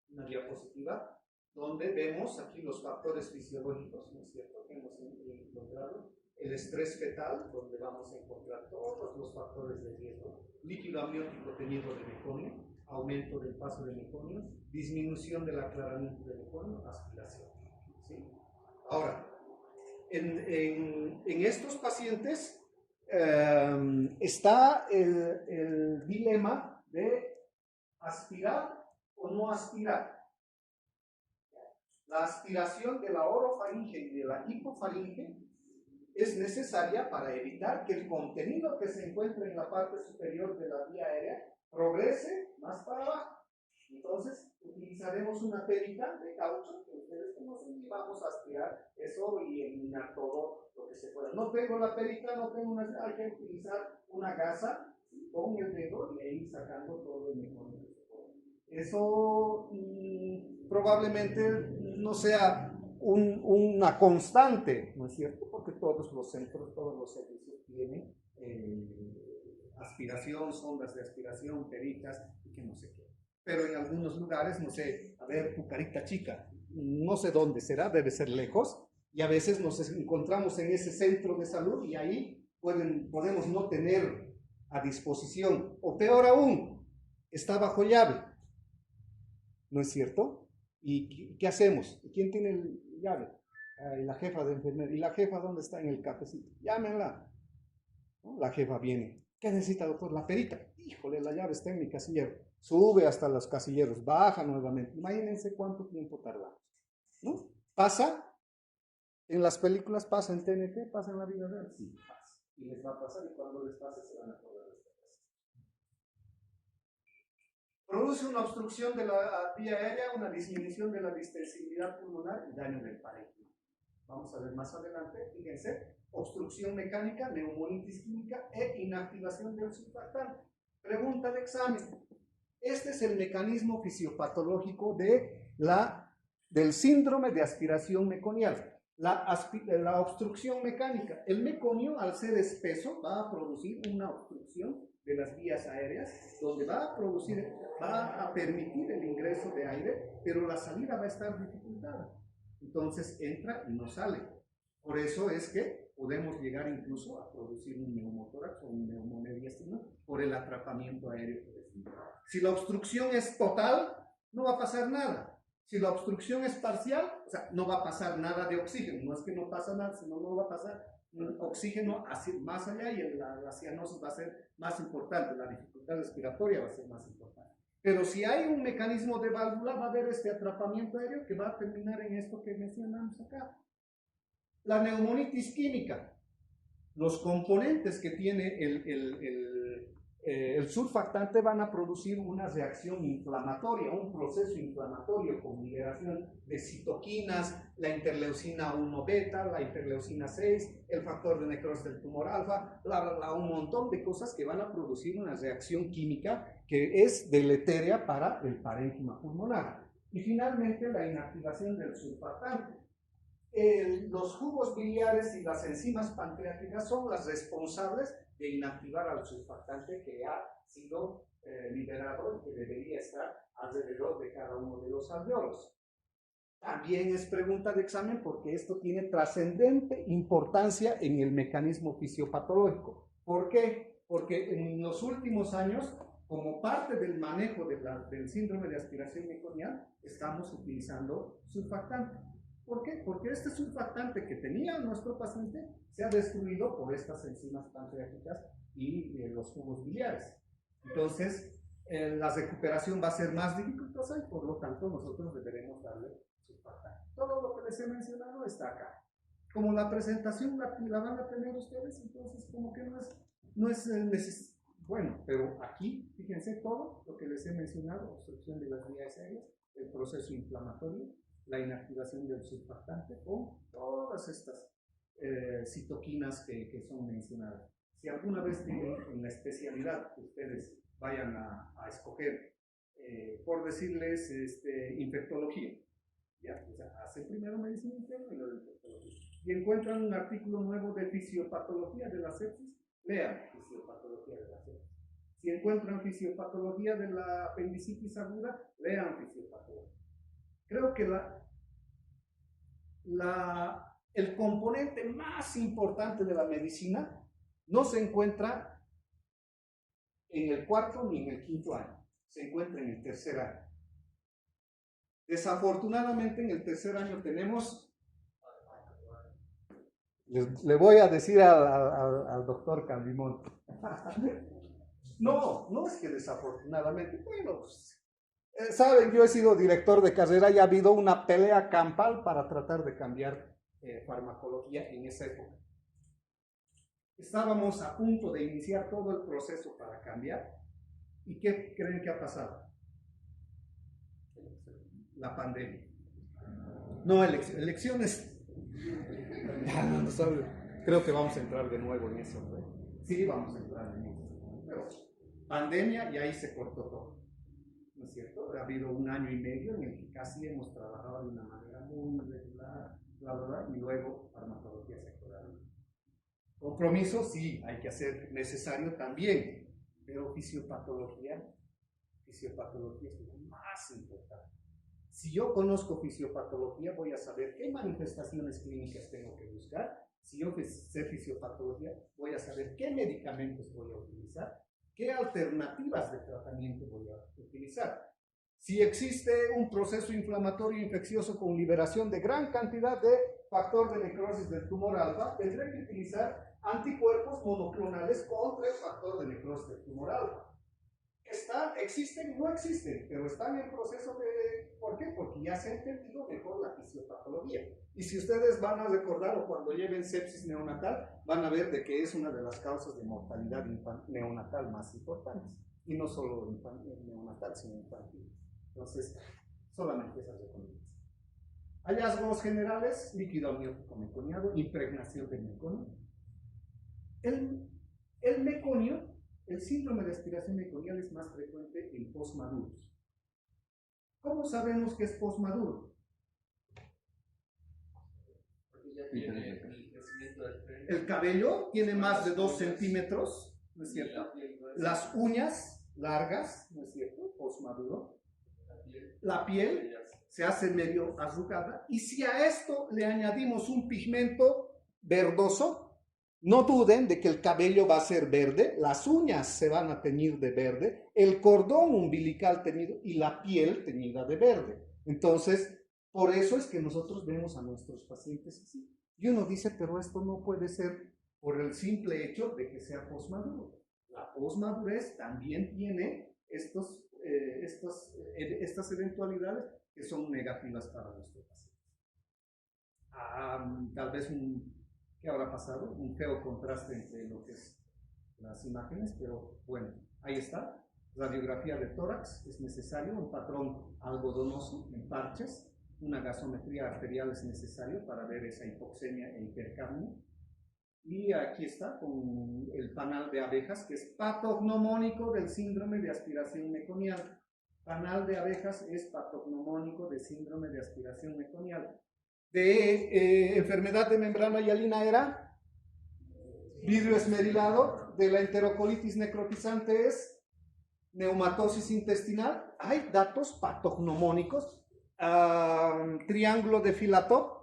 una diapositiva donde vemos aquí los factores fisiológicos, ¿no es cierto?, que hemos encontrado. El estrés fetal, donde vamos a encontrar todos los factores de riesgo. Líquido amniótico teñido de meconio, aumento del paso de meconio, disminución del aclaramiento de meconio, aspiración. ¿Sí? Ahora, en estos pacientes está el dilema de aspirar o no aspirar. La aspiración de la orofaringe y de la hipofaringe es necesaria para evitar que el contenido que se encuentra en la parte superior de la vía aérea progrese más para abajo. Entonces, utilizaremos una perica de caucho que ustedes conocen y vamos a aspirar eso y eliminar todo lo que se pueda. No tengo la perica, no tengo una, hay que utilizar una gasa con el dedo y ir sacando todo el meconio que se pueda. Eso probablemente no sea una constante, ¿no es cierto? Porque todos los centros, todos los servicios tienen aspiración, sondas de aspiración, pericas y que no sé qué. Pero en algunos lugares, no sé, a ver, Pucarita Chica, no sé dónde será, debe ser lejos, y a veces nos encontramos en ese centro de salud y ahí podemos no tener a disposición, o peor aún, está bajo llave, ¿no es cierto? ¿Y qué hacemos? ¿Quién tiene la llave? La jefa de enfermería. ¿Y la jefa dónde está? En el cafecito. Llámenla. ¿No? La jefa viene. ¿Qué necesita, doctor? La perita. Híjole, la llave está en mi casillero. Sube hasta los casilleros, baja nuevamente. Imagínense cuánto tiempo tardamos. ¿no? ¿Pasa? En las películas pasa, en TNT pasa, en la vida real, sí pasa. Y les va a pasar, y cuando les pase se van a acordar de esta cosa. Produce una obstrucción de la vía aérea, una disminución de la distensibilidad pulmonar y daño del parénquima. Vamos a ver más adelante, fíjense, obstrucción mecánica, neumonitis química e inactivación del surfactante. Pregunta de examen. Este es el mecanismo fisiopatológico del síndrome de aspiración meconial. La obstrucción mecánica. El meconio, al ser espeso, va a producir una obstrucción de las vías aéreas, donde va a permitir el ingreso de aire, pero la salida va a estar dificultada. Entonces entra y no sale. Por eso es que podemos llegar incluso a producir un neumotórax o un neumonediastema por el atrapamiento aéreo. Si la obstrucción es total, no va a pasar nada. Si la obstrucción es parcial, o sea, no va a pasar nada de oxígeno. No es que no pasa nada, sino no va a pasar oxígeno más allá, y la cianosis va a ser más importante, la dificultad respiratoria va a ser más importante. Pero si hay un mecanismo de válvula, va a haber este atrapamiento aéreo que va a terminar en esto que mencionamos acá. La neumonitis química. Los componentes que tiene el surfactante van a producir una reacción inflamatoria, un proceso inflamatorio con liberación de citoquinas, la interleucina 1 beta, la interleucina 6, el factor de necrosis del tumor alfa, un montón de cosas que van a producir una reacción química que es deletérea para el parénquima pulmonar. Y finalmente la inactivación del surfactante. Los jugos biliares y las enzimas pancreáticas son las responsables de inactivar al surfactante que ha sido liberado y que debería estar alrededor de cada uno de los alveolos. También es pregunta de examen porque esto tiene trascendente importancia en el mecanismo fisiopatológico. ¿Por qué? Porque en los últimos años, como parte del manejo del síndrome de aspiración meconial, estamos utilizando surfactante. ¿Por qué? Porque este surfactante que tenía nuestro paciente se ha destruido por estas enzimas pancreáticas y los jugos biliares. Entonces, la recuperación va a ser más dificultosa y por lo tanto nosotros deberemos darle surfactante. Todo lo que les he mencionado está acá. Como la presentación la van a tener ustedes, entonces como que no es necesario. Bueno, pero aquí, fíjense todo lo que les he mencionado: obstrucción de las vías aéreas, el proceso inflamatorio, la inactivación del surfactante con todas estas citoquinas que son mencionadas. Si alguna vez tienen en la especialidad que ustedes vayan a escoger, por decirles infectología, ¿ya? O sea, hacen primero medicina interna y luego infectología, y encuentran un artículo nuevo de fisiopatología de la sepsis, lean fisiopatología de la sepsis. Si encuentran fisiopatología de la apendicitis aguda, lean fisiopatología. Creo que el componente más importante de la medicina no se encuentra en el 4º ni en el 5º año, se encuentra en el 3er año. Desafortunadamente en el 3er año tenemos, le voy a decir al doctor Calvimón, no es que desafortunadamente, bueno, saben, yo he sido director de carrera y ha habido una pelea campal para tratar de cambiar farmacología en esa época. Estábamos a punto de iniciar todo el proceso para cambiar. ¿Y qué creen que ha pasado? La pandemia. No, elecciones. No sabe. Creo que vamos a entrar de nuevo en eso, ¿no? Sí, vamos a entrar en eso. Pero pandemia y ahí se cortó todo. ¿No es cierto? Ha habido 1 año y medio en el que casi hemos trabajado de una manera muy regular, y luego farmacología sectorial. Compromiso, sí, hay que hacer necesario también, pero fisiopatología es lo más importante. Si yo conozco fisiopatología, voy a saber qué manifestaciones clínicas tengo que buscar. Si yo sé fisiopatología, voy a saber qué medicamentos voy a utilizar, qué alternativas de tratamiento voy a utilizar. Si existe un proceso inflamatorio infeccioso con liberación de gran cantidad de factor de necrosis del tumor alfa, tendré que utilizar anticuerpos monoclonales contra el factor de necrosis del tumor alfa. existen, no existen, pero están en proceso de... ¿Por qué? Porque ya se ha entendido mejor la fisiopatología. Y si ustedes van a recordar, o cuando lleven sepsis neonatal, van a ver de que es una de las causas de mortalidad neonatal más importantes. Y no solo neonatal, sino infantil. Entonces, solamente esas recomendaciones. Hallazgos generales: líquido amniótico meconiado, impregnación de meconio. El meconio, el síndrome de aspiración meconial es más frecuente en posmaduros. ¿Cómo sabemos que es posmaduro? El cabello tiene más de 2 centímetros, ¿no es cierto? Las uñas largas, ¿no es cierto? Posmaduro. La piel se hace medio arrugada, y si a esto le añadimos un pigmento verdoso, no duden de que el cabello va a ser verde, las uñas se van a teñir de verde, el cordón umbilical teñido y la piel teñida de verde. Entonces, por eso es que nosotros vemos a nuestros pacientes así. Y uno dice, pero esto no puede ser por el simple hecho de que sea posmaduro. La posmadurez también tiene estas eventualidades que son negativas para nuestro paciente. Tal vez ¿qué habrá pasado? Un feo contraste entre lo que es las imágenes, pero bueno, ahí está. Radiografía de tórax es necesario, un patrón algodonoso en parches, una gasometría arterial es necesario para ver esa hipoxemia e hipercapnia. Y aquí está con el panal de abejas, que es patognomónico del síndrome de aspiración meconial. Panal de abejas es patognomónico de síndrome de aspiración meconial. De enfermedad de membrana hialina era vidrio esmerilado. De la enterocolitis necrotizante es neumatosis intestinal. Hay datos patognomónicos. Triángulo de Filatov.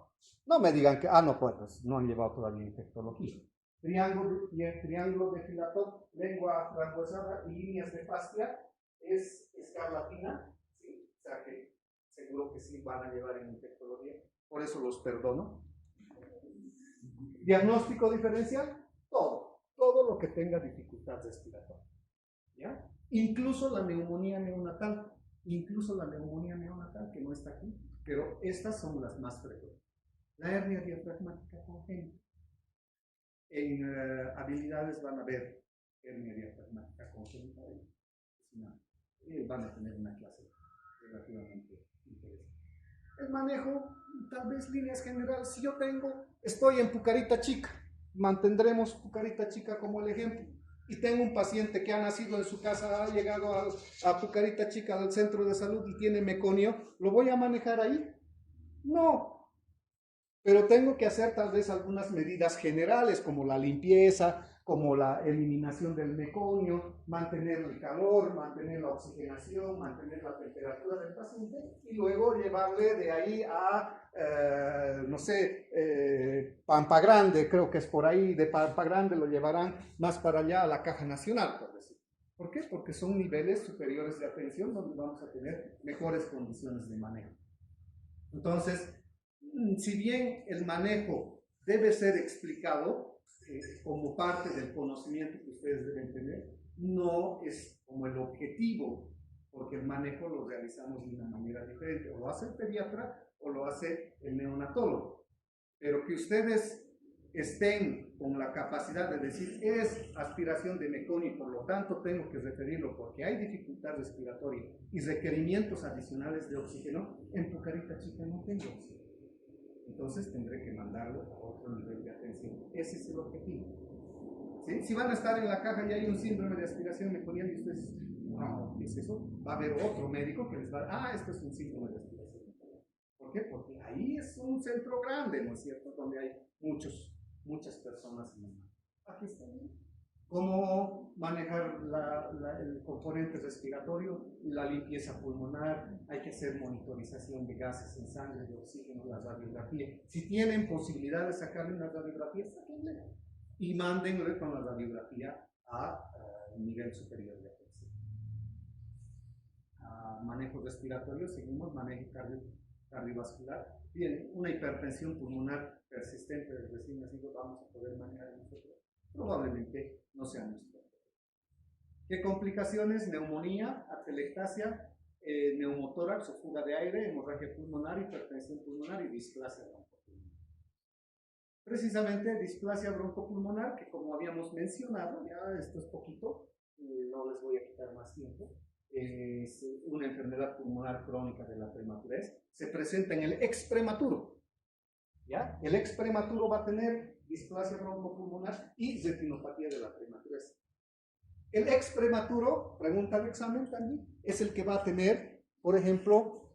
No me digan que, no, pues no han llevado todavía infectología. Triángulo de Filatov, lengua frangosada y líneas de fascia es escarlatina, ¿sí? O sea que seguro que sí van a llevar en infectología, por eso los perdono. Diagnóstico diferencial: todo lo que tenga dificultad respiratoria, ¿ya? Incluso la neumonía neonatal, que no está aquí, pero estas son las más frecuentes. La hernia diafragmática congénita. En habilidades van a ver hernia diafragmática congénita. Van a tener una clase relativamente interesante. El manejo, tal vez líneas generales. Si yo estoy en Pucarita Chica, mantendremos Pucarita Chica como el ejemplo, y tengo un paciente que ha nacido en su casa, ha llegado a Pucarita Chica del centro de salud y tiene meconio, ¿lo voy a manejar ahí? No. Pero tengo que hacer tal vez algunas medidas generales, como la limpieza, como la eliminación del meconio, mantener el calor, mantener la oxigenación, mantener la temperatura del paciente, y luego llevarle de ahí a, Pampa Grande, creo que es por ahí, de Pampa Grande lo llevarán más para allá a la Caja Nacional, por decir. ¿Por qué? Porque son niveles superiores de atención donde vamos a tener mejores condiciones de manejo. Entonces, si bien el manejo debe ser explicado como parte del conocimiento que ustedes deben tener, no es como el objetivo, porque el manejo lo realizamos de una manera diferente. O lo hace el pediatra o lo hace el neonatólogo. Pero que ustedes estén con la capacidad de decir, es aspiración de meconio y por lo tanto tengo que referirlo porque hay dificultad respiratoria y requerimientos adicionales de oxígeno, en Pucarita Chica no tengo oxígeno. Entonces tendré que mandarlo a otro nivel de atención. Ese es el objetivo. ¿Sí? Si van a estar en la caja y hay un síndrome de aspiración meconial y ustedes, no, ¿qué es eso? Va a haber otro médico que les va a decir, esto es un síndrome de aspiración meconial. ¿Por qué? Porque ahí es un centro grande, ¿no es cierto? Donde hay muchas personas en el mar. Aquí está bien. Cómo manejar el componente respiratorio, la limpieza pulmonar, hay que hacer monitorización de gases en sangre, de oxígeno, la radiografía. Si tienen posibilidad de sacarle una radiografía, sáquenle y mándenle con la radiografía a nivel superior de atención. Manejo respiratorio, seguimos manejo cardiovascular. Bien, una hipertensión pulmonar persistente del recién nacido vamos a poder manejar nosotros. Probablemente no sea nuestro. ¿Qué complicaciones? Neumonía, atelectasia, neumotórax o fuga de aire, hemorragia pulmonar, hipertensión pulmonar y displasia broncopulmonar. Precisamente displasia broncopulmonar, que como habíamos mencionado, ya esto es poquito, no les voy a quitar más tiempo, es una enfermedad pulmonar crónica de la prematurez, se presenta en el ex prematuro. ¿Ya? El ex prematuro va a tener displasia broncopulmonar y retinopatía de la prematurez. El ex prematuro, pregunta el examen también, es el que va a tener, por ejemplo,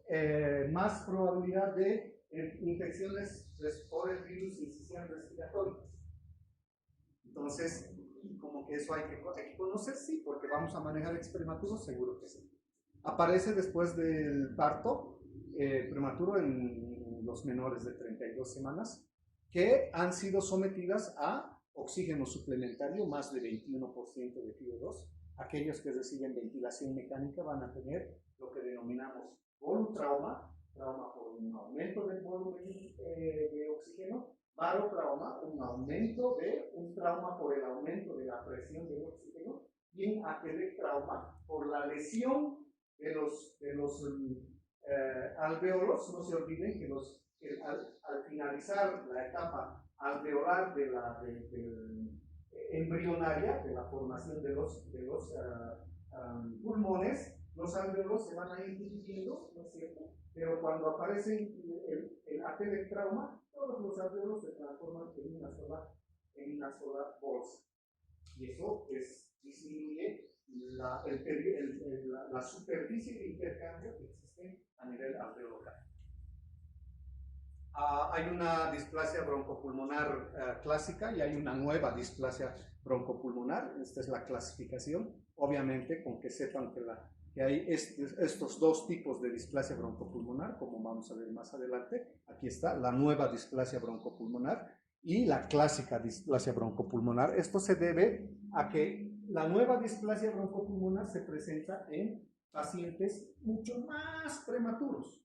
más probabilidad de infecciones por el virus incisional respiratorio. Entonces, como que eso hay que conocer, sí, porque vamos a manejar ex prematuro, seguro que sí. Aparece después del parto prematuro en los menores de 32 semanas que han sido sometidas a oxígeno suplementario, más de 21% de FiO2. Aquellos que reciben ventilación mecánica van a tener lo que denominamos volutrauma, trauma por un aumento del volumen de oxígeno, barotrauma, un trauma por el aumento de la presión del oxígeno, y un atelectrauma por la lesión de los alveolos. No se olviden que al finalizar la etapa alveolar de embrionaria, de la formación de los pulmones, los alveolos se van a ir dividiendo, ¿no es cierto? Pero cuando aparece el atelectrauma, todos los alveolos se transforman en una sola bolsa. Y eso disminuye la superficie de intercambio que existe a nivel alveolar. Hay una displasia broncopulmonar clásica y hay una nueva displasia broncopulmonar. Esta es la clasificación. Obviamente, con que sepan que hay estos dos tipos de displasia broncopulmonar, como vamos a ver más adelante. Aquí está la nueva displasia broncopulmonar y la clásica displasia broncopulmonar. Esto se debe a que la nueva displasia broncopulmonar se presenta en pacientes mucho más prematuros.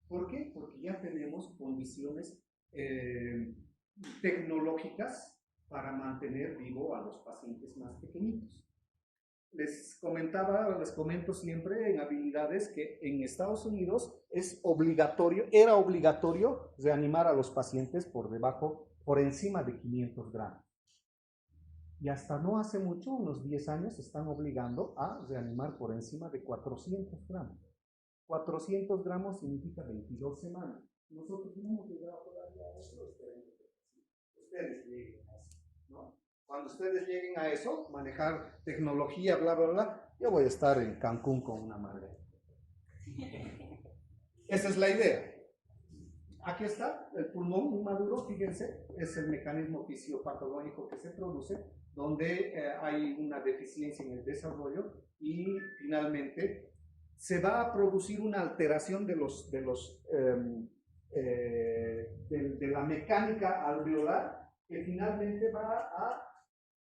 ¿Por qué? Porque ya tenemos condiciones tecnológicas para mantener vivo a los pacientes más pequeñitos. Les comento siempre en habilidades que en Estados Unidos era obligatorio reanimar a los pacientes por encima de 500 gramos. Y hasta no hace mucho, unos 10 años, están obligando a reanimar por encima de 400 gramos. 400 gramos significa 22 semanas. Nosotros no hemos llegado todavía a eso, esperemos que ustedes lleguen a eso, ¿no? Cuando ustedes lleguen a eso, manejar tecnología, bla, bla, bla, yo voy a estar en Cancún con una margarita. Esa es la idea. Aquí está el pulmón inmaduro, fíjense, es el mecanismo fisiopatológico que se produce, donde hay una deficiencia en el desarrollo y finalmente se va a producir una alteración de la mecánica alveolar que finalmente va a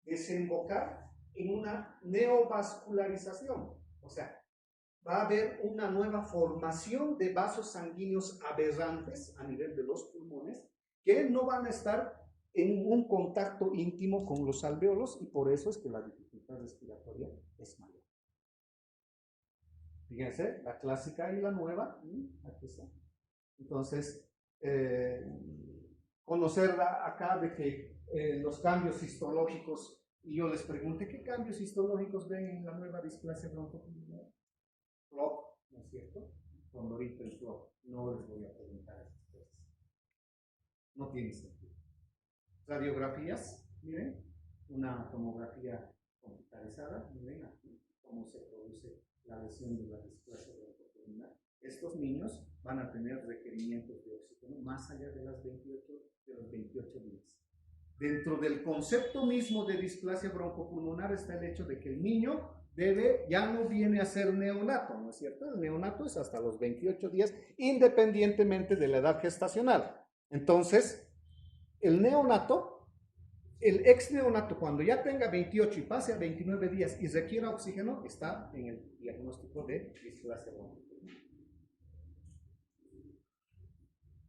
desembocar en una neovascularización. O sea, va a haber una nueva formación de vasos sanguíneos aberrantes a nivel de los pulmones que no van a estar en un contacto íntimo con los alveolos y por eso es que la dificultad respiratoria es mayor. Fíjense, la clásica y la nueva, aquí está. Entonces, conocer acá de que los cambios histológicos, y yo les pregunté, ¿qué cambios histológicos ven en la nueva displasia broncopulmonar? Flop, ¿no es cierto? Condorito y flop. No les voy a preguntar estas cosas. No tiene sentido. Radiografías, miren, una tomografía computarizada, miren aquí cómo se produce la lesión de la displasia broncopulmonar. Estos niños van a tener requerimientos de oxígeno más allá de los 28 días. Dentro del concepto mismo de displasia broncopulmonar está el hecho de que el niño ya no viene a ser neonato, ¿no es cierto? El neonato es hasta los 28 días, independientemente de la edad gestacional. Entonces, el ex neonato, cuando ya tenga 28 y pase a 29 días y requiera oxígeno, está en el diagnóstico de displasia broncopulmonar.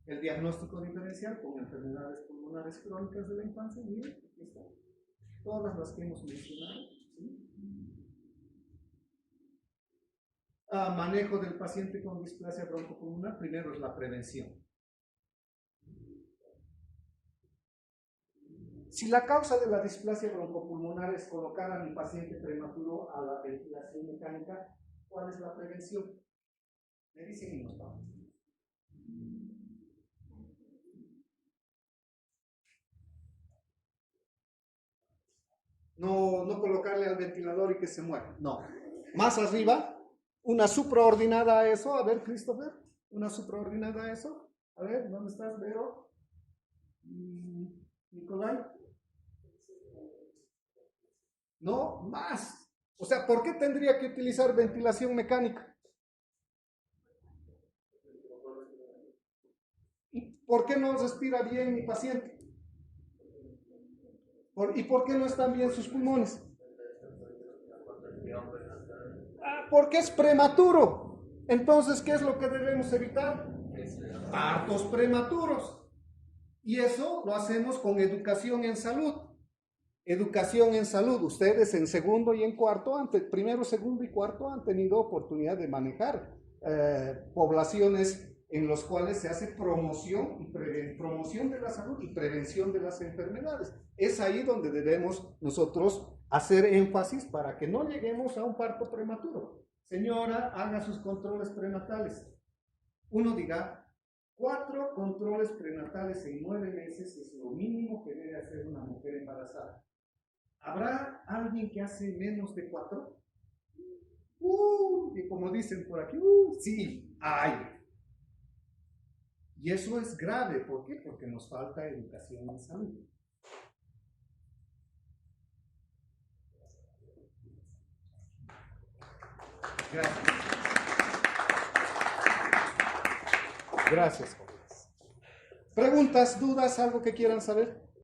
El diagnóstico diferencial con enfermedades pulmonares crónicas de la infancia, miren, aquí está. Todas las que hemos mencionado, ¿sí? manejo del paciente con displasia broncopulmonar, primero es la prevención. Si la causa de la displasia broncopulmonar es colocar a mi paciente prematuro a la ventilación mecánica, ¿cuál es la prevención? Me dicen y nos vamos. No colocarle al ventilador y que se muera, no. Más arriba, una supraordinada a eso, a ver, Christopher, una supraordinada a eso, a ver, ¿dónde estás, Vero? Nicolai. No, más. O sea, ¿por qué tendría que utilizar ventilación mecánica? ¿Y por qué no respira bien mi paciente? ¿Y por qué no están bien sus pulmones? Porque es prematuro. Entonces, ¿qué es lo que debemos evitar? Partos prematuros. Y eso lo hacemos con educación en salud. Educación en salud. Ustedes en segundo y en cuarto, primero, segundo y cuarto han tenido oportunidad de manejar poblaciones en las cuales se hace promoción de la salud y prevención de las enfermedades. Es ahí donde debemos nosotros hacer énfasis para que no lleguemos a un parto prematuro. Señora, haga sus controles prenatales. Uno diga, 4 controles prenatales en 9 meses es lo mínimo que debe hacer una mujer embarazada. ¿Habrá alguien que hace menos de 4? Y como dicen por aquí, sí, hay. Y eso es grave, ¿por qué? Porque nos falta educación en salud. Gracias. Gracias, jóvenes. ¿Preguntas, dudas, algo que quieran saber?